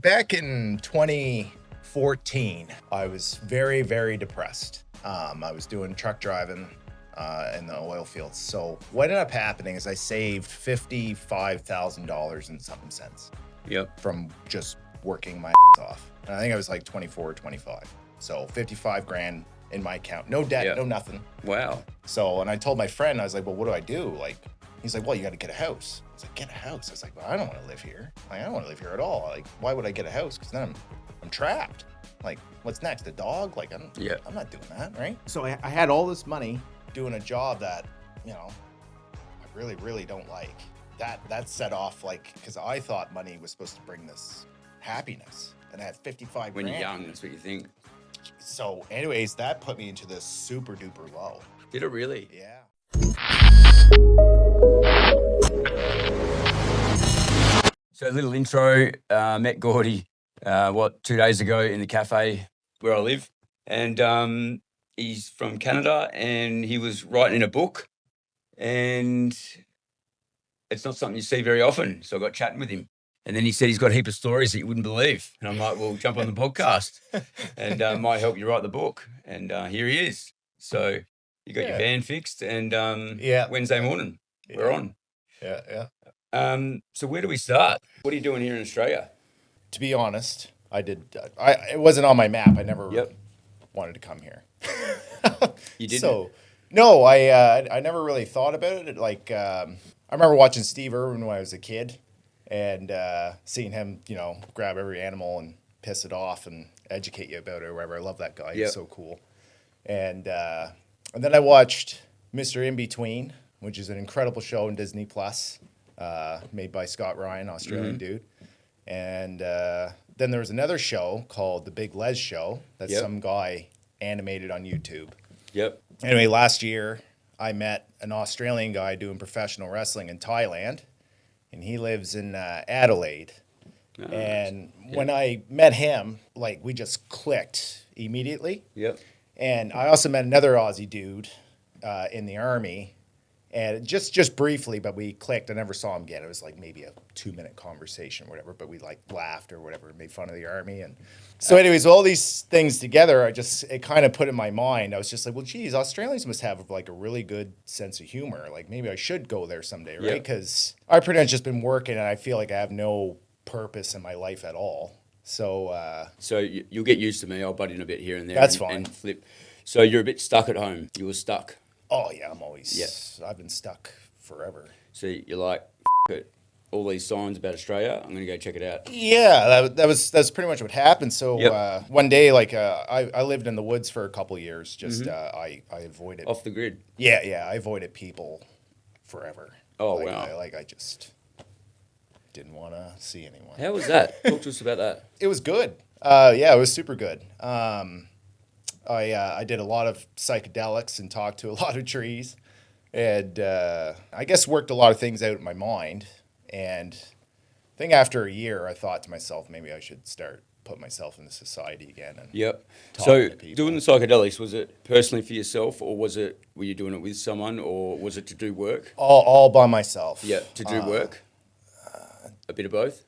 Back in 2014, I was very, very depressed. I was doing truck driving in the oil fields. So what ended up happening is I saved $55,000 and something cents. Yep. From just working my off. And I think I was like 24 or 25. So 55 grand in my account. No debt, no nothing. Wow. So, and I told my friend, I was like, well, what do I do? Like, he's like, well, you got to get a house. I was like, get a house? I was like, well, I don't want to live here. Like, I don't want to live here at all. Like, why would I get a house? Because then I'm trapped. Like, what's next? A dog? Like, I'm not doing that, right? So I had all this money doing a job that, you know, I really, really don't like. That set off, like, because I thought money was supposed to bring this happiness. And I had 55 When grand. you're young, that's what you think. So anyways, that put me into this super duper low. Did it really? Yeah. So a little intro, met Gordy, 2 days ago in the cafe where I live. And he's from Canada and he was writing in a book. And it's not something you see very often. So I got chatting with him. And then he said he's got a heap of stories that you wouldn't believe. And I'm like, well, jump on the podcast and might help you write the book. And here he is. So you got your van fixed and Wednesday morning, we're on. Yeah. So where do we start? What are you doing here in Australia? To be honest, it wasn't on my map. I never wanted to come here. You didn't? So, no, I never really thought about it. Like, I remember watching Steve Irwin when I was a kid and seeing him, you know, grab every animal and piss it off and educate you about it or whatever. I love that guy. He's so cool. And then I watched Mr. In Between, which is an incredible show on Disney Plus, made by Scott Ryan, Australian dude. And then there was another show called The Big Les Show that some guy animated on YouTube. Yep. Anyway, last year I met an Australian guy doing professional wrestling in Thailand, and he lives in Adelaide. Oh, and when I met him, like, we just clicked immediately. Yep. And I also met another Aussie dude in the army, and just briefly, but we clicked. I never saw him again. It was like maybe a 2-minute conversation or whatever, but we like laughed or whatever, made fun of the army. And so anyways, all these things together, it kind of put in my mind. I was just like, well, geez, Australians must have like a really good sense of humor. Like maybe I should go there someday, right? Because I pretty much just been working and I feel like I have no purpose in my life at all. So you'll get used to me. I'll butt in a bit here and there. That's fine. And flip. So you're a bit stuck at home. You were stuck. Oh yeah, I'm always. Yeah. I've been stuck forever. So you're like, it. All these signs about Australia. I'm gonna go check it out. Yeah, that's pretty much what happened. So one day, like I lived in the woods for a couple of years. Just I avoided off the grid. Yeah, I avoided people forever. Oh like, wow! I just didn't want to see anyone. How was that? Talk to us about that. It was good. Yeah, it was super good. I did a lot of psychedelics and talked to a lot of trees, and I guess worked a lot of things out in my mind. And I think after a year, I thought to myself, maybe I should start put myself into society again. And So doing the psychedelics, was it personally for yourself, or were you doing it with someone, or was it to do work? All by myself. Yeah, to do work. A bit of both.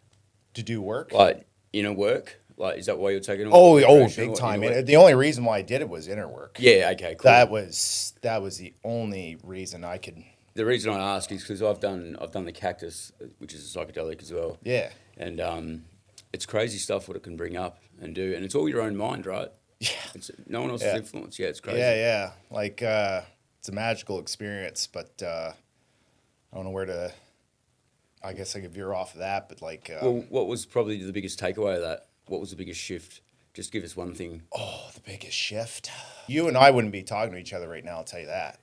To do work. Like inner work. Like, is that why you're taking it? Oh, big time. The only reason why I did it was inner work. Yeah, okay, cool. That was the only reason I could. The reason I ask is because I've done the cactus, which is a psychedelic as well. Yeah. And it's crazy stuff what it can bring up and do, and it's all your own mind, right? Yeah. It's no one else's influence. Yeah, it's crazy. Yeah. Like it's a magical experience, but I don't know where to. I guess I could veer off of that, but like. Well, what was probably the biggest takeaway of that? What was the biggest shift? Just give us one thing. Oh, the biggest shift. You and I wouldn't be talking to each other right now, I'll tell you that.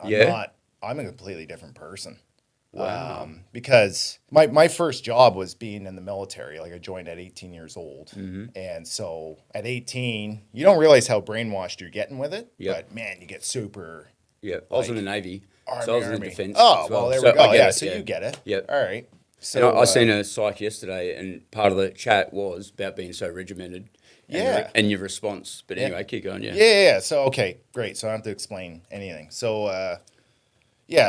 I'm a completely different person. Wow. Because my first job was being in the military. Like I joined at 18 years old. Mm-hmm. And so at 18, you don't realize how brainwashed you're getting with it. Yep. But man, you get super. Yeah. I was in the Navy. Army, so I was in the defense. Oh, well, there we go. So you get it. Yeah. All right. So I seen a psych yesterday, and part of the chat was about being so regimented. And your response. But anyway, keep going, Yeah. So, okay, great. So I don't have to explain anything. So,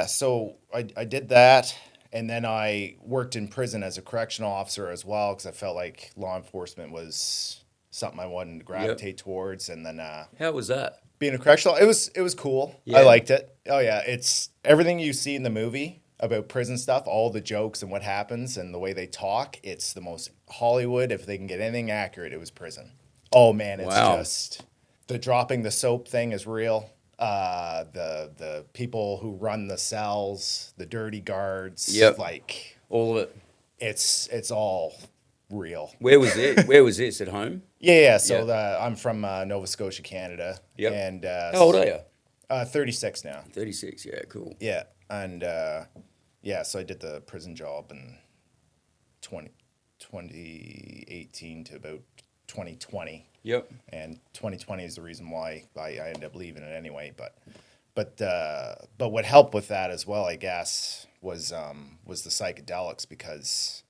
so I did that, And then I worked in prison as a correctional officer as well because I felt like law enforcement was something I wanted to gravitate towards. And then How was that? being a correctional, it was cool. Yeah. I liked it. Oh yeah, it's everything you see in the movie about prison stuff, all the jokes and what happens and the way they talk. It's the most Hollywood. If they can get anything accurate, it was prison. Oh man, it's Wow. just the dropping the soap thing is real. The people who run the cells, the dirty guards, Yep. like All of it. it's all real. Where was it? Where was this? At home? Yeah. So Yeah. I'm from Nova Scotia, Canada. Yep. And How old are you? 36 now. 36. Yeah, cool. Yeah, and so I did the prison job in 2018 to about 2020. Yep. And 2020 is the reason why I ended up leaving it anyway. But what helped with that as well, I guess, was the psychedelics because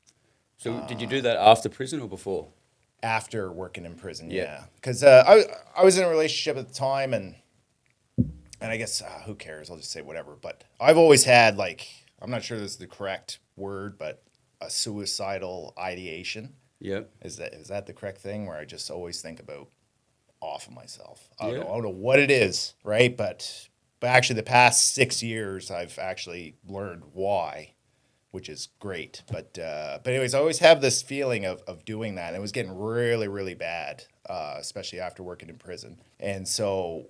So did you do that after prison or before? after working in prison, Yeah. yeah, because I was in a relationship at the time and I guess who cares? I'll just say whatever. But I've always had like I'm not sure this is the correct word, but a suicidal ideation. Yep. Is that the correct thing? Where I just always think about off of myself. I Yeah. don't know what it is, right? But actually, the past 6 years, I've actually learned why, which is great. But anyways, I always have this feeling of doing that. And it was getting really, really bad, especially after working in prison. And so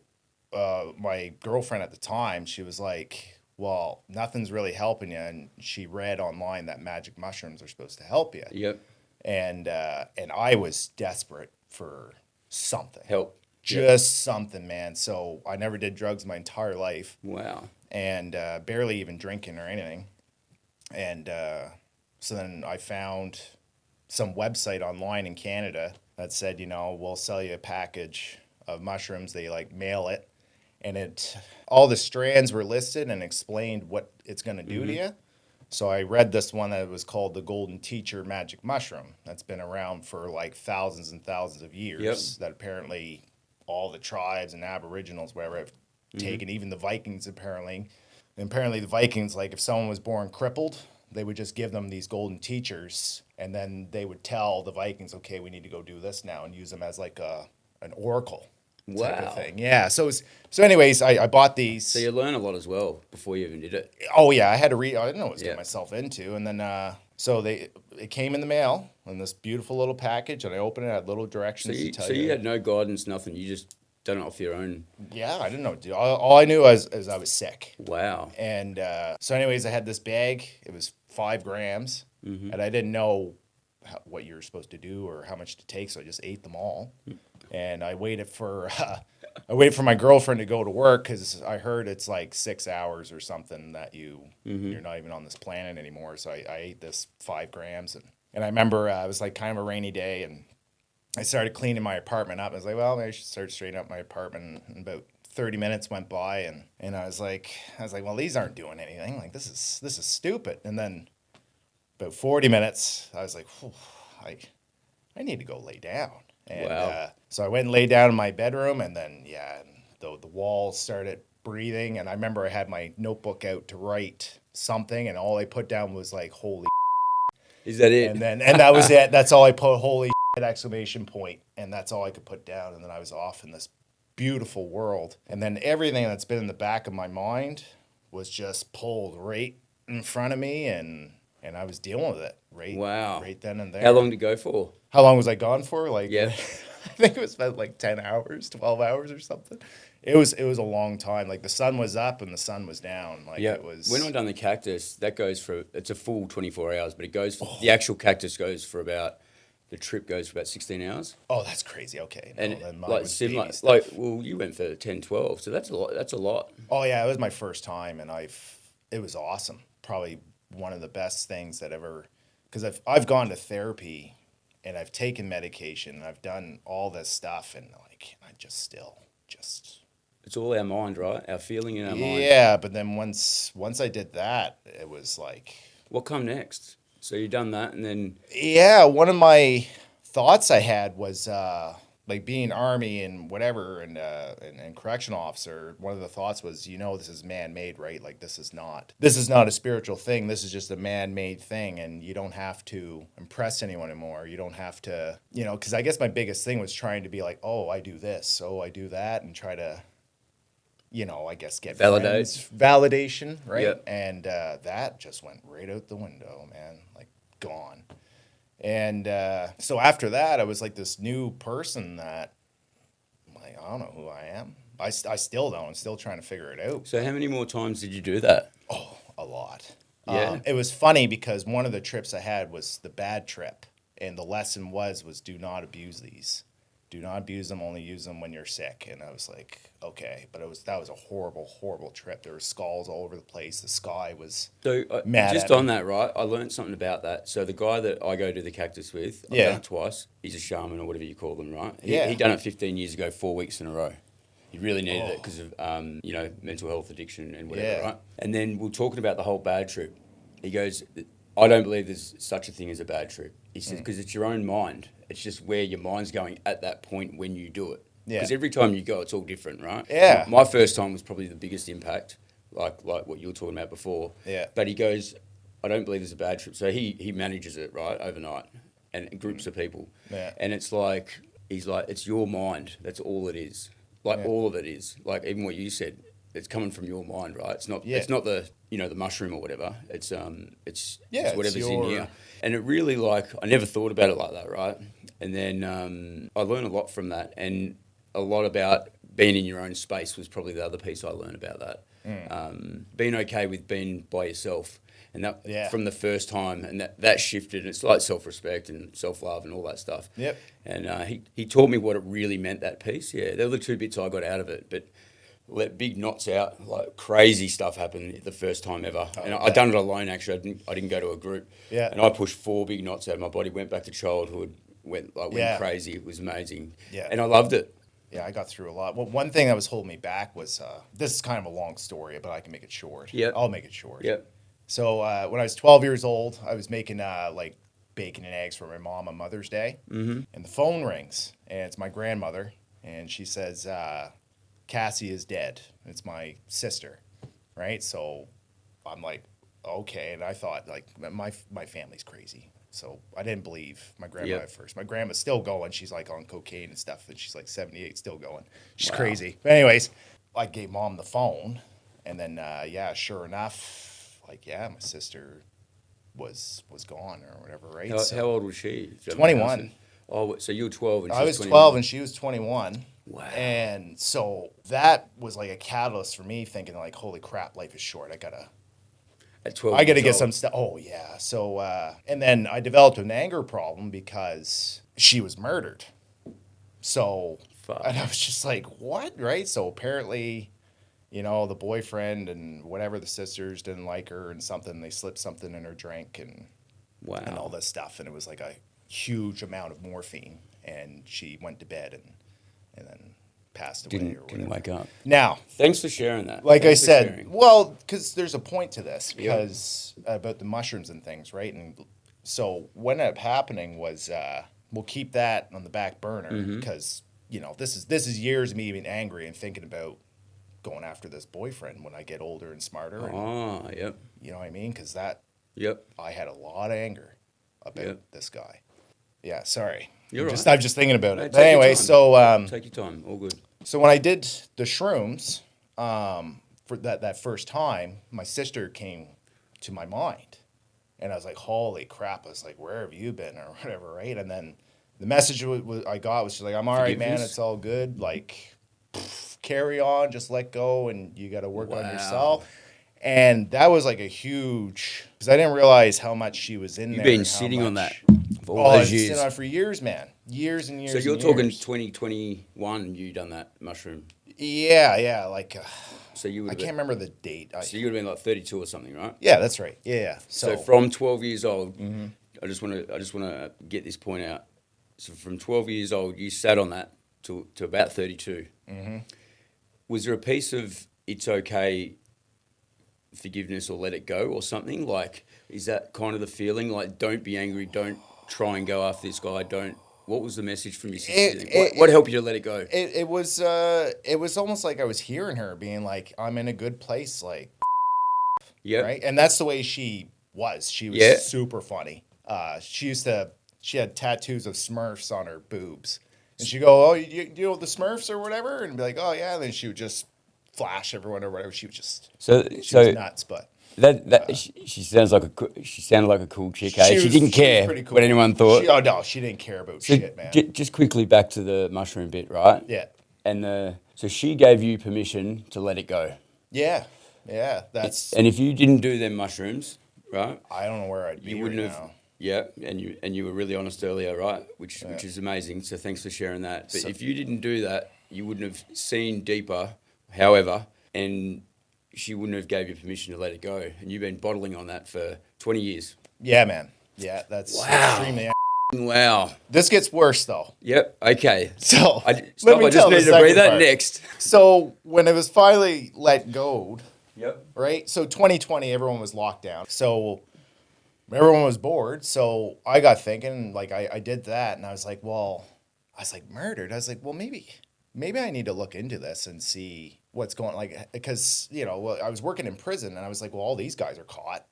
my girlfriend at the time, she was like, well, nothing's really helping you. And she read online that magic mushrooms are supposed to help you. Yep. And I was desperate for something. Help. Just something, man. So I never did drugs my entire life Wow. and barely even drinking or anything. And so then I found some website online in Canada that said, we'll sell you a package of mushrooms. They like mail it. And all the strands were listed and explained what it's going to do to you. So I read this one that was called the Golden Teacher Magic Mushroom. That's been around for like thousands and thousands of years. Yep. That apparently all the tribes and aboriginals, wherever, have taken, even the Vikings apparently. And apparently the Vikings, like if someone was born crippled, they would just give them these golden teachers, and then they would tell the Vikings, okay, we need to go do this now, and use them as like an oracle type Wow. of thing. Yeah. So anyways, I bought these. So you learn a lot as well before you even did it. Oh yeah, I had to read. I didn't know what I was Yeah. getting myself into, and then it came in the mail in this beautiful little package, and I opened it. I had little So directions to you, tell so you. you had no guidance, nothing. You just done it off your own. Yeah, I didn't know what to do. All I knew was I was sick, Wow. and so anyways, I had this bag. It was 5 grams, and I didn't know what you were supposed to do or how much to take, so I just ate them all. And I waited for my girlfriend to go to work because I heard it's like 6 hours or something that you're not even on this planet anymore. So I ate this 5 grams and I remember it was like kind of a rainy day and I started cleaning my apartment up. I was like, well, maybe I should start straightening up my apartment. And about 30 minutes went by and I was like, well, these aren't doing anything. Like this is stupid. And then about 40 minutes, I was like, I need to go lay down. And Wow. so I went and lay down in my bedroom, and then the walls started breathing. And I remember I had my notebook out to write something, and all I put down was like "holy," Is that it? and that was it. That's all I put, "holy," exclamation point, and that's all I could put down. And then I was off in this beautiful world. And then everything that's been in the back of my mind was just pulled right in front of me, and I was dealing with it Wow. right then and there. How long to go for? How long was I gone for? Like, Yeah. I think it was about like 10 hours, 12 hours or something. It was a long time. Like the sun was up and the sun was down. Like Yeah. it was. When I done the cactus, that goes for, it's a full 24 hours, but it goes for, the actual cactus goes for about, the trip goes for about 16 hours. Oh, that's crazy. Okay. No, And then mine like was similar, baby stuff. like, well, you went for 10, 12, so that's a lot. That's a lot. Oh yeah, it was my first time, and it was awesome. Probably one of the best things that ever, because I've gone to therapy, and I've taken medication, and I've done all this stuff, and like I just It's all our mind, right? Our feeling in our mind. yeah. But then once I did that, it was like. What come next? So you done that, and then Yeah, one of my thoughts I had was like being army and whatever and correctional officer, one of the thoughts was, this is man-made, right? Like this is not a spiritual thing. This is just a man-made thing, and you don't have to impress anyone anymore. You don't have to, because I guess my biggest thing was trying to be like, oh, I do this, oh, I do that, and try to, I guess get validation, right? Yep. And that just went right out the window, man, like gone. And so after that, I was like this new person that, like, I don't know who I am. I still don't. I'm still trying to figure it out. So how many more times did you do that? Oh, a lot. Yeah. It was funny because one of the trips I had was the bad trip. And the lesson was do not abuse these. Do not abuse them. Only use them when you're sick. And I was like, okay. But that was a horrible, horrible trip. There were skulls all over the place. The sky was mad just at on me. that, right? I learned something about that. So the guy that I go to the cactus with, I've done it twice. He's a shaman or whatever you call them, right? He done it 15 years ago, 4 weeks in a row. He really needed it because of mental health addiction and whatever, right? And then we're talking about the whole bad trip. He goes, I don't believe there's such a thing as a bad trip. He says, because it's your own mind. It's just where your mind's going at that point when you do it. Because every time you go, it's all different, right? Yeah. My first time was probably the biggest impact, like what you were talking about before. Yeah. But he goes, I don't believe there's a bad trip. So he manages it, right, overnight, and groups of people. Yeah. And it's like, he's like, it's your mind. That's all it is. Like all of it is. Like even what you said, it's coming from your mind, right? It's not the the mushroom or whatever. It's whatever's in here. And it really, like, I never thought about it like that, right? And then I learned a lot from that, and a lot about being in your own space was probably the other piece I learned about that. Being okay with being by yourself, and that from the first time, and that shifted. It's like self-respect and self-love and all that stuff. Yep. And he taught me what it really meant, that piece. Yeah, they were the two bits I got out of it, but let big knots out, like crazy stuff happened the first time ever. And I done it alone, actually. I didn't go to a group. Yeah. And I pushed 4 big knots out of my body, went back to childhood, went crazy. It was amazing. Yeah. And I loved it. Yeah, I got through a lot. Well, one thing that was holding me back was, this is kind of a long story, but I can make it short. Yeah. I'll make it short. Yeah. So when I was 12 years old, I was making like bacon and eggs for my mom on Mother's Day. Mm-hmm. And the phone rings, and it's my grandmother, and she says, Cassie is dead. It's my sister, right? So I'm like, okay. And I thought, like, my family's crazy. So I didn't believe my grandma at first. My grandma's still going. She's like on cocaine and stuff, and she's like 78, still going. She's crazy. But anyways, I gave mom the phone, and then sure enough, like, my sister was gone or whatever, right? How old was she? 21. Oh, so you were 12 and she I was was 21. 12 and she was 21. Wow. And so that was like a catalyst for me thinking, like, holy crap, life is short. I gotta get some stuff. Oh yeah. So and then I developed an anger problem because she was murdered. So and I was just like, what? Right? So apparently, the boyfriend and whatever, the sisters didn't like her, and they slipped something in her drink and all this stuff, and it was like a huge amount of morphine, and she went to bed and then passed away. Didn't wake up. Now, thanks for sharing that. Like Thanks I said, sharing. well, because there's a point to this, because about the mushrooms and things, right? And so what ended up happening was, we'll keep that on the back burner because this is years of me being angry and thinking about going after this boyfriend when I get older and smarter. And, Yep. You know what I mean? Because I had a lot of anger about this guy. Yeah, sorry. I'm just thinking about it. But anyway, so take your time. All good. So when I did the shrooms, for that first time, my sister came to my mind, and I was like, "Holy crap!" I was like, "Where have you been?" or whatever, right? And then the message I got was, she's like, "I'm all right, man. It's all good. Like, carry on. Just let go, and you got to work on yourself." And that was like a huge, because I didn't realize how much she was in there. You've been sitting on that for all those years. I've been sitting on it for years, man. Years and years. So you're and talking years. 2021. You done that mushroom. Yeah, like. So you would. I can't remember the date. So you would have been like 32 or something, right? Yeah, that's right. Yeah. So from 12 years old, I just want to get this point out. So from 12 years old, you sat on that to about 32. Mm-hmm. Was there a piece of it's okay, forgiveness, or let it go, or something? Like, is that kind of the feeling? Like, don't be angry, don't try and go after this guy, don't What was the message from your sister? It, What helped you to let it go? it was almost like I was hearing her being like, I'm in a good place, like, Yep. right? And that's the way she was. She was Yeah. super funny. She had tattoos of Smurfs on her boobs. And she'd go, oh, you know the Smurfs or whatever? And be like, oh, yeah. And then she would just flash everyone or whatever. She was nuts, but She sounded like a cool chick. Eh? She didn't she was care pretty cool. what anyone thought. Oh, no, she didn't care about shit, man. Just quickly back to the mushroom bit, right? Yeah. And so she gave you permission to let it go. Yeah. Yeah. And if you didn't do them mushrooms, right? I don't know where I'd be right now. Yeah, and you were really honest earlier, right? Which is amazing. So thanks for sharing that. But if you didn't do that, you wouldn't have seen deeper. However, and she wouldn't have gave you permission to let it go, and you've been bottling on that for 20 years. Yeah, man. Yeah, that's extremely. Wow. This gets worse though. Yep. Okay. So I just needed to breathe that next. So when it was finally let go. Yep. Right. So 2020, everyone was locked down. So everyone was bored. So I got thinking, like, I did that, and I was like, murdered. I was like, well, maybe I need to look into this and see what's going, like, because, I was working in prison, and I was like, well, all these guys are caught,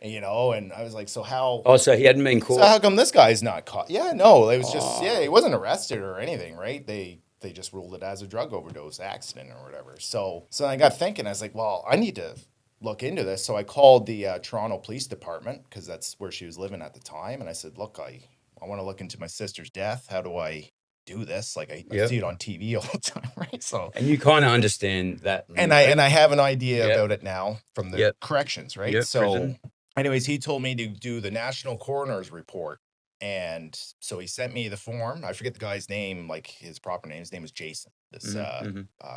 and, and I was like, so how? Oh, so he hadn't been caught. So how come this guy's not caught? Yeah, no, it was just, he wasn't arrested or anything, right? They just ruled it as a drug overdose accident or whatever. So I got thinking, I was like, well, I need to look into this. So I called the Toronto Police Department, because that's where she was living at the time. And I said, look, I want to look into my sister's death. How do I do this? Like, I see it on TV all the time, right? So, and you kind of understand that. And I have an idea about it now from the corrections, right? Yep, so prison. Anyways, he told me to do the National Coroner's Report. And so he sent me the form. I forget the guy's name, like his proper name. His name was Jason, this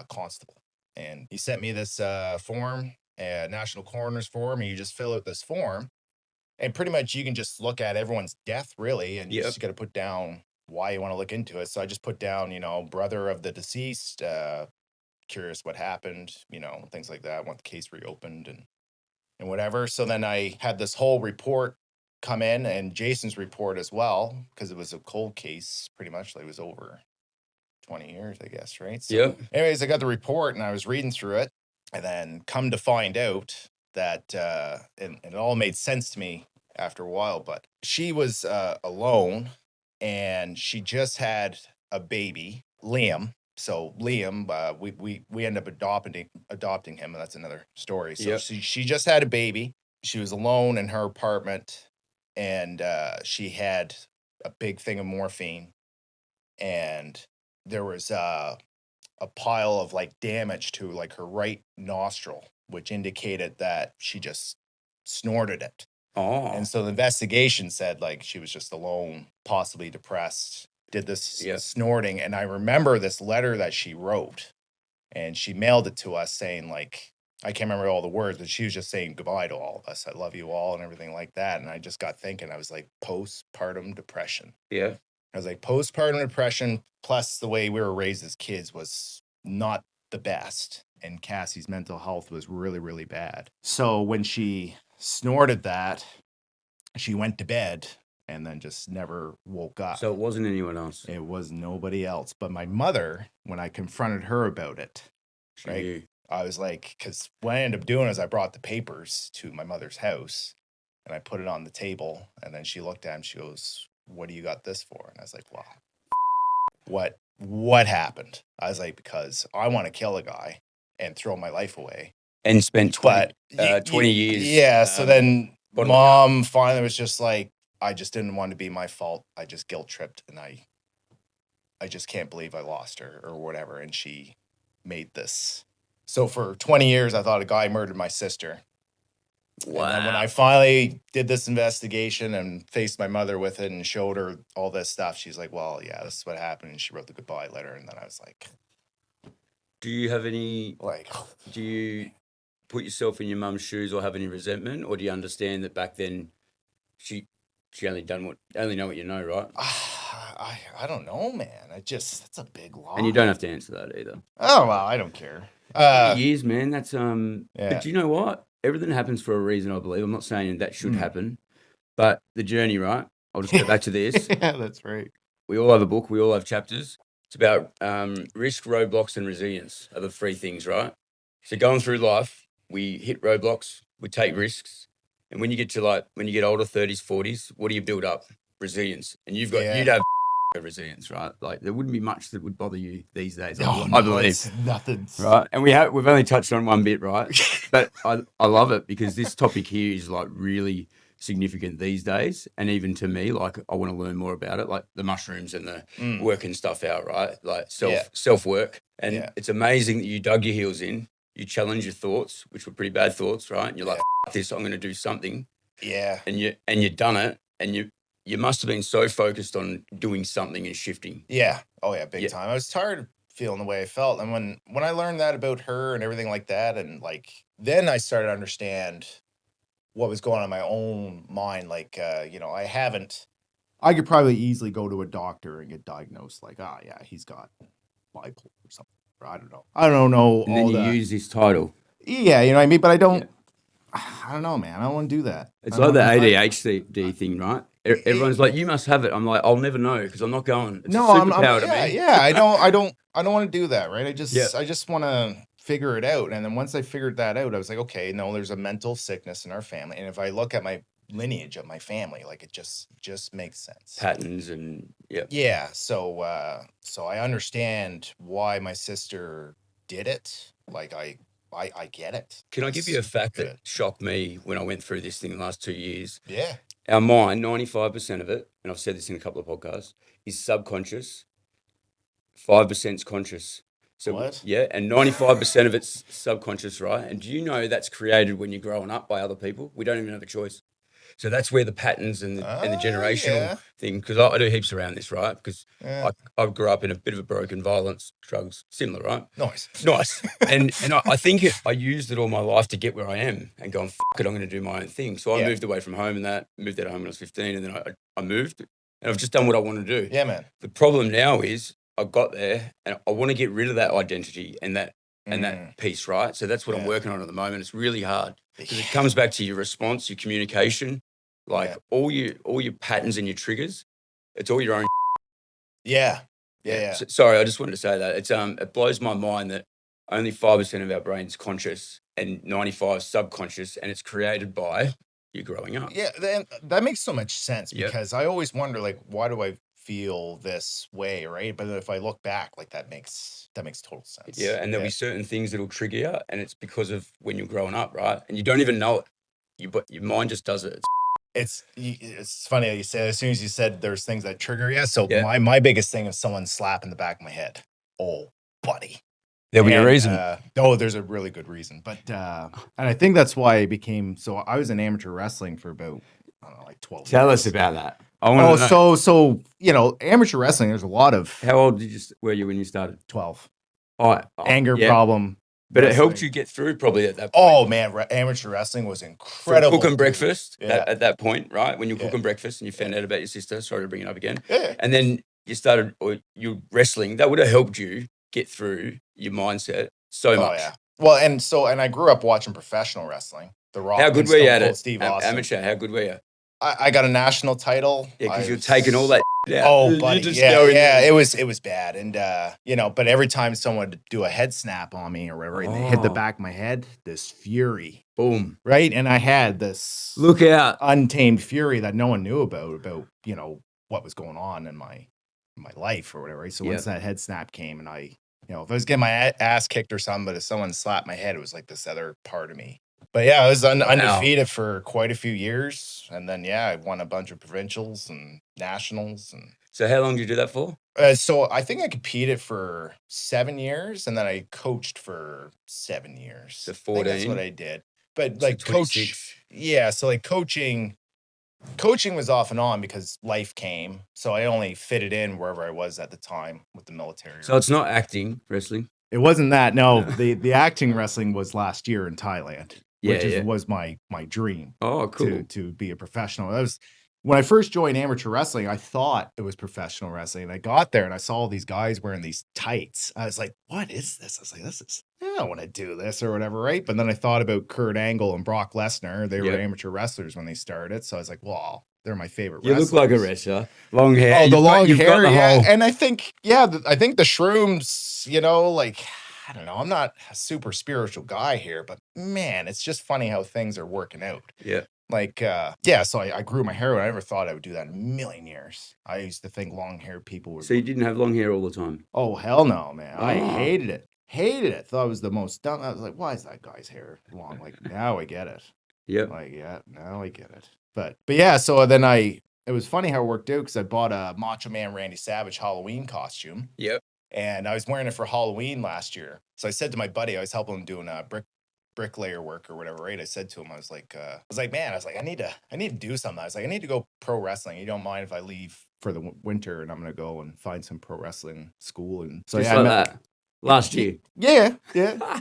constable. And he sent me this form, National Coroner's form. And you just fill out this form. And pretty much you can just look at everyone's death, really. And you just got to put down why you want to look into it. So I just put down, brother of the deceased, curious what happened, things like that. I want the case reopened and whatever. So then I had this whole report come in, and Jason's report as well, because it was a cold case, pretty much. Like, it was over 20 years, I guess, right? So anyways, I got the report, and I was reading through it, and then come to find out that, and it all made sense to me after a while, but she was alone, and she just had a baby, Liam. So Liam, we ended up adopting him, and that's another story. So she just had a baby. She was alone in her apartment, and she had a big thing of morphine, and there was a pile of, like, damage to, like, her right nostril, which indicated that she just snorted it. Oh. And so the investigation said, like, she was just alone, possibly depressed, did this snorting. And I remember this letter that she wrote, and she mailed it to us saying, like, I can't remember all the words, but she was just saying goodbye to all of us. I love you all and everything like that. And I just got thinking, I was like, postpartum depression. Yeah. I was like, postpartum depression, plus the way we were raised as kids was not the best. And Cassie's mental health was really, really bad. So when she snorted that, she went to bed and then just never woke up. So it wasn't anyone else. It was nobody else. But my mother, when I confronted her about it, right? I was like, because what I ended up doing is I brought the papers to my mother's house, and I put it on the table, and then she looked at him, she goes, what do you got this for? And I was like, wow, what happened? I was like, because I want to kill a guy and throw my life away. And spent 20 years. Yeah, so then mom finally was just like, I just didn't want to be my fault. I just guilt tripped, and I just can't believe I lost her or whatever. And she made this. So for 20 years, I thought a guy murdered my sister. Wow. And then when I finally did this investigation and faced my mother with it and showed her all this stuff, she's like, well, yeah, this is what happened. And she wrote the goodbye letter. And then I was like, do you have any, do you put yourself in your mum's shoes or have any resentment? Or do you understand that back then she only know what you know, right? I don't know, man. That's a big lie. And you don't have to answer that either. Oh, well, I don't care. Years, man. That's But do you know what? Everything happens for a reason, I believe. I'm not saying that should happen, but the journey, right? I'll just go back to this. Yeah, that's right. we all have a book. We all have chapters. It's about risk, roadblocks, and resilience are the three things, right? So going through life, we hit roadblocks, we take risks, and when you get older, 30s, 40s, what do you build up? Resilience, and you'd have resilience, right? Like there wouldn't be much that would bother you these days. I believe it's nothing. right? And we've only touched on one bit, right? But I love it because this topic here is like really significant these days, and even to me, like I want to learn more about it, like the mushrooms and the working stuff out, right? Like self work, and it's amazing that you dug your heels in, you challenge your thoughts, which were pretty bad thoughts, right? And you're like, F this, I'm going to do something, and you done it, and you must have been so focused on doing something and shifting. Yeah. Oh yeah, big time. I was tired of feeling the way I felt, and when I learned that about her and everything like that, and like then I started to understand what was going on in my own mind. Like, I could probably easily go to a doctor and get diagnosed. Like, yeah, he's got bipolar or something. Or I don't know. I don't know. And then you use this title. Yeah, you know what I mean. But I don't. Yeah. I don't know, man. I don't want to do that. It's like the ADHD thing, right? Everyone's like, you must have it. I'm like, I'll never know because I'm not going. It's a superpower to me. Yeah, I don't want to do that, right? I just want to figure it out. And then once I figured that out, I was like, okay, no, there's a mental sickness in our family. And if I look at my lineage of my family, like it just makes sense. Patterns and yeah. So I understand why my sister did it. Like I get it. Can I give you a fact that shocked me when I went through this thing the last 2 years? Yeah. Our mind, 95% of it, and I've said this in a couple of podcasts, is subconscious. 5% is conscious. So what? Yeah, and 95% of it's subconscious, right? And do you know that's created when you're growing up by other people? We don't even have a choice. So that's where the patterns and the generational thing, because I do heaps around this, right? Because I grew up in a bit of a broken violence, drugs, similar, right? Nice. And I think I used it all my life to get where I am and going, F it, I'm going to do my own thing. So I moved away from home moved out of home when I was 15, and then I moved, and I've just done what I want to do. Yeah, man. The problem now is I got there and I want to get rid of that identity and that piece, right? So that's what I'm working on at the moment. It's really hard because it comes back to your response, your communication, like all your patterns and your triggers. It's all your own. Yeah. So, sorry, I just wanted to say that it blows my mind that only 5% of our brain's conscious and 95% subconscious, and it's created by you growing up. Yeah, that makes so much sense because I always wonder, like, why do I feel this way, right? But if I look back, like that makes total sense. Yeah, and there'll be certain things that'll trigger you, and it's because of when you're growing up, right? And you don't even know it. But your mind just does it. It's funny how you say, as soon as you said there's things that trigger you. So my biggest thing is someone slapping the back of my head. Oh, buddy. There'll be a reason. There's a really good reason. But and I think that's why I became I was in amateur wrestling for about, I don't know, like 12 Tell years. us about that. So amateur wrestling, there's a lot of. How old were you when you started? 12. Anger problem. But it helped you get through probably at that point. Oh, man, amateur wrestling was incredible. Cooking breakfast at that point, right? When you're cooking breakfast and you found out about your sister, sorry to bring it up again. Yeah. And then you're wrestling, that would have helped you get through your mindset so much. Yeah. Well, and I grew up watching professional wrestling. The Rock. How good were you at it? Steve Austin. Amateur, how good were you? I got a national title. Yeah, because you're taking all that out. Oh, buddy. Yeah. It was bad. And, but every time someone would do a head snap on me or whatever, and they hit the back of my head, this fury. Boom. Right? And I had this look out untamed fury that no one knew about, what was going on in my life or whatever. Right? So once that head snap came and if I was getting my ass kicked or something, but if someone slapped my head, it was like this other part of me. But yeah, I was undefeated for quite a few years. And then, I won a bunch of provincials and nationals. And so how long did you do that for? So I think I competed for 7 years, and then I coached for 7 years. So 14. That's what I did. But so like 26. So like coaching was off and on because life came. So I only fitted in wherever I was at the time with the military. So it's not acting, wrestling? It wasn't that. No, the acting wrestling was last year in Thailand. Was my dream. Oh, cool. To be a professional. That was when I first joined amateur wrestling. I thought it was professional wrestling. And I got there and I saw all these guys wearing these tights. I was like, "What is this?" I was like, I don't want to do this or whatever, right? But then I thought about Kurt Angle and Brock Lesnar. They were amateur wrestlers when they started. So I was like, well, they're my favorite You wrestlers. look like a wrestler. Long hair. Oh, the long you've hair, got the yeah. whole. And I think, I think the shrooms, like, I don't know. I'm not a super spiritual guy here, but man, it's just funny how things are working out. Yeah. Like, so I grew my hair. I never thought I would do that in a million years. I used to think long haired people were. So you didn't have long hair all the time? Oh, hell no, man. I Oh. hated it. Hated it. Thought it was the most dumb. I was like, why is that guy's hair long? Like, now I get it. Yep. Like, yeah, now I get it. But yeah, so then it was funny how it worked out because I bought a Macho Man Randy Savage Halloween costume. Yep. And I was wearing it for Halloween last year. So I said to my buddy, I was helping him doing bricklayer work or whatever, right? I said to him, I was like, man, I need to do something. I was like, I need to go pro wrestling. You don't mind if I leave for the winter and I'm going to go and find some pro wrestling school. And so Just like that. Last year. Yeah.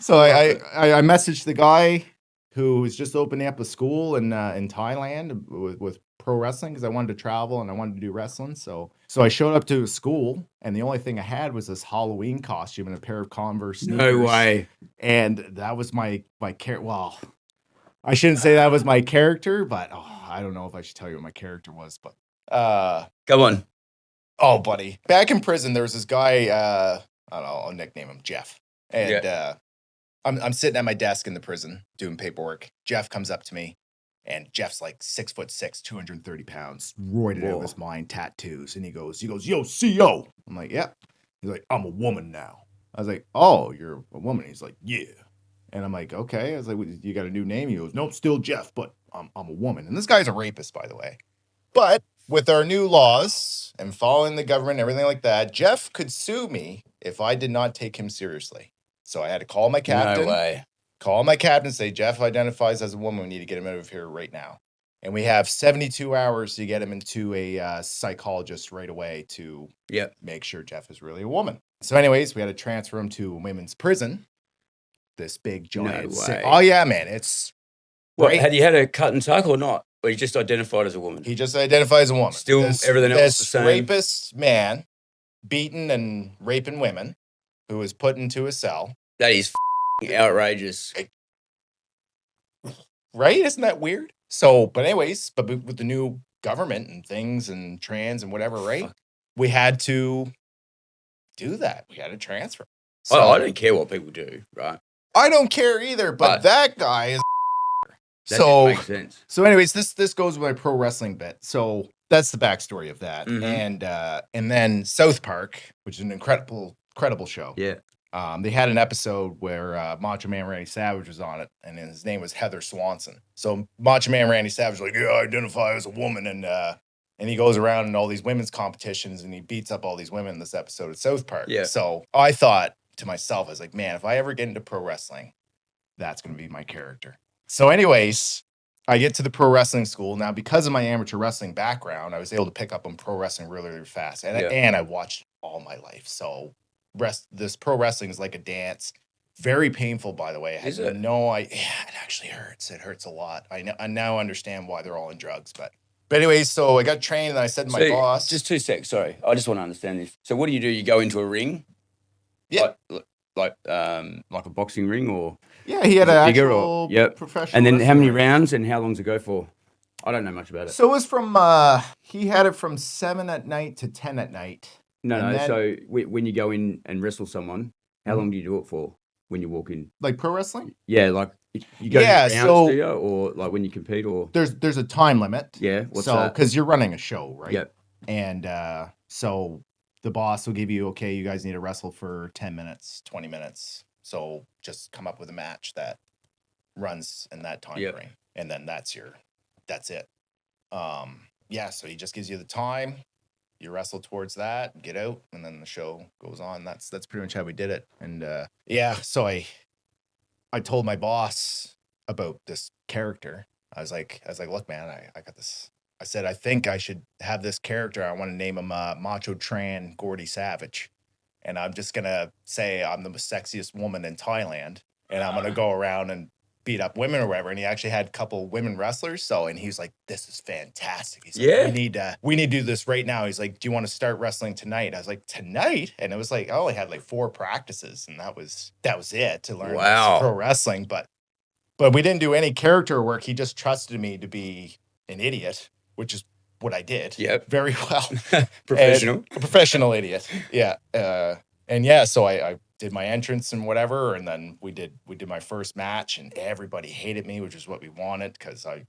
So I messaged the guy who was just opening up a school in Thailand with pro wrestling because I wanted to travel and I wanted to do wrestling. So I showed up to a school and the only thing I had was this Halloween costume and a pair of Converse sneakers. No way. And that was my character. Well, I shouldn't say that was my character, but I don't know if I should tell you what my character was. But Come on. Oh, buddy, back in prison, there was this guy. I don't know. I'll nickname him Jeff. And I'm sitting at my desk in the prison doing paperwork. Jeff comes up to me, and Jeff's like 6'6", 230 pounds, roided out of his mind, tattoos. And he goes, yo, CO. I'm like, yeah. He's like, I'm a woman now. I was like, oh, you're a woman. He's like, yeah. And I'm like, okay. I was like, well, you got a new name? He goes, nope, still Jeff, but I'm a woman. And this guy's a rapist, by the way. But with our new laws and following the government and everything like that, Jeff could sue me if I did not take him seriously. So I had to call my captain. No way. Call my captain and say, Jeff identifies as a woman. We need to get him out of here right now. And we have 72 hours to get him into a psychologist right away to make sure Jeff is really a woman. So anyways, we had to transfer him to a women's prison. This big giant. No way. Oh, yeah, man. It's. What, right? had you had a cut and tuck or not? Or you just identified as a woman? He just identified as a woman. Still everything else the same? Rapist man beating and raping women who was put into a cell. That is outrageous. Right? Isn't that weird? So, but anyways, but with the new government and things and trans and whatever, right? We had to do that. We had to transfer. So, I don't care what people do, right? I don't care either, but that guy is. That makes sense. So anyways, this goes with my pro wrestling bit. So that's the backstory of that. Mm-hmm. And then South Park, which is an incredible show. Yeah. They had an episode where Macho Man Randy Savage was on it, and his name was Heather Swanson. So Macho Man Randy Savage was like, yeah, I identify as a woman, and he goes around in all these women's competitions, and he beats up all these women in this episode of South Park. Yeah. So I thought to myself, I was like, man, if I ever get into pro wrestling, that's going to be my character. So anyways, I get to the pro wrestling school. Now, because of my amateur wrestling background, I was able to pick up on pro wrestling really, really fast. And I watched all my life. So this pro wrestling is like a dance. Very painful, by the way. Is it? It actually hurts. It hurts a lot. I now understand why they're all in drugs. But anyways, so I got trained and I said to my boss. Just 2 seconds, sorry. I just want to understand this. So what do? You go into a ring? Yeah. Like a boxing ring or? Yeah, he had an actual professional. And then how many rounds and how long does it go for? I don't know much about it. So it was from, he had it from 7 at night to 10 at night. No. So when you go in and wrestle someone, how long do you do it for when you walk in? Like pro wrestling? Yeah, like you go rounds, do you? Or like when you compete or? There's a time limit. Yeah, what's that? Because you're running a show, right? Yep. And so the boss will give you, okay, you guys need to wrestle for 10 minutes, 20 minutes. So just come up with a match that runs in that time frame. And then that's it. So he just gives you the time, you wrestle towards that, get out, and then the show goes on. That's pretty much how we did it. And so I told my boss about this character. I was like, look, man, I got this. I said, I think I should have this character. I want to name him Macho Tran Gordy Savage. And I'm just going to say I'm the sexiest woman in Thailand. And I'm going to go around and beat up women or whatever. And he actually had a couple women wrestlers. And he was like, this is fantastic. He's like, we need to do this right now. He's like, do you want to start wrestling tonight? I was like, tonight? And it was like, I only had like 4 practices. And that was it to learn pro wrestling. But we didn't do any character work. He just trusted me to be an idiot, which is what I did. Yep. Very well. Professional. And a professional idiot. Yeah. And yeah, so I did my entrance and whatever, and then we did my first match, and everybody hated me, which is what we wanted because I,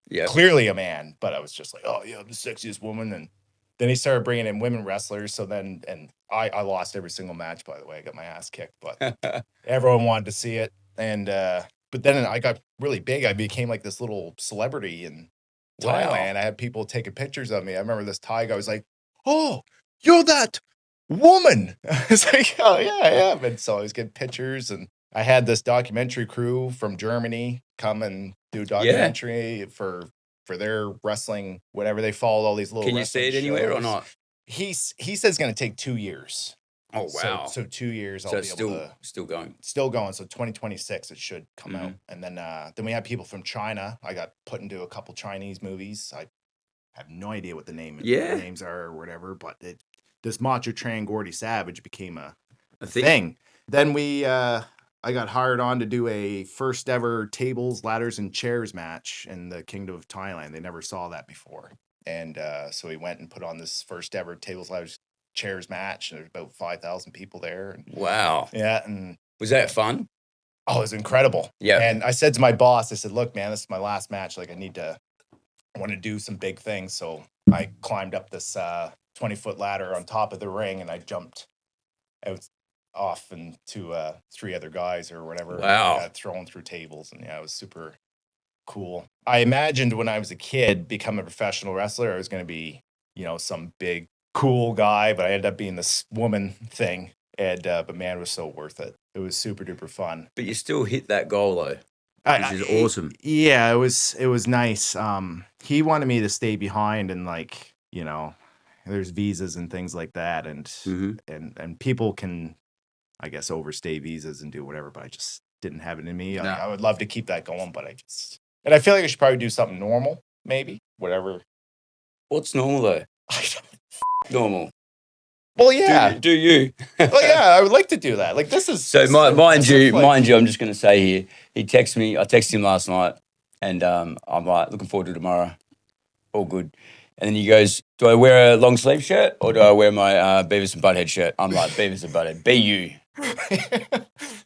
Yep. clearly a man, but I was just like, oh yeah, I'm the sexiest woman. And then he started bringing in women wrestlers. So then, and I lost every single match, by the way. I got my ass kicked, but everyone wanted to see it. And but then I got really big. I became like this little celebrity in Thailand. I had people taking pictures of me. I remember this Thai guy was like, "Oh, you're that woman." I was like, "Oh yeah, I am." And so I was getting pictures, and I had this documentary crew from Germany come and do documentary for their wrestling, whatever. They followed all these little. Can you see it anywhere or not? He says it's going to take 2 years. Oh wow! So 2 years, So I'll it's be able to still going. still going. So 2026, it should come out. And then we had people from China. I got put into a couple Chinese movies. I have no idea what the names are or whatever, but this Macho Train Gordy Savage became a thing. Then I got hired on to do a first ever tables, ladders, and chairs match in the Kingdom of Thailand. They never saw that before. And so we went and put on this first ever tables, ladders, chairs match. There's about 5,000 people there. And, wow. Yeah. And was that fun? Oh, it was incredible. Yeah. And I said to my boss, I said, look, man, this is my last match. Like, I want to do some big things. So I climbed up this 20-foot ladder on top of the ring, and I jumped out off into 3 other guys or whatever. Wow. And got thrown through tables. And yeah, it was super cool. I imagined when I was a kid, becoming a professional wrestler, I was going to be, some big, cool guy, but I ended up being this woman thing. And, but man, it was so worth it. It was super duper fun. But you still hit that goal though, which is awesome. Yeah, it was nice. He wanted me to stay behind and there's visas and things like that. And, and people can, I guess, overstay visas and do whatever, but I just didn't have it in me. No. I would love to keep that going, but and I feel like I should probably do something normal, maybe, whatever. What's normal though? Normal. Well, yeah. Do you? Well, yeah, I would like to do that. Like, this is so. Mind you, I'm just going to say here. He texted me. I texted him last night, and I'm like, looking forward to tomorrow. All good. And then he goes, "Do I wear a long sleeve shirt or do I wear my Beavis and Butthead shirt?" I'm like, "Beavis and Butthead. Be you."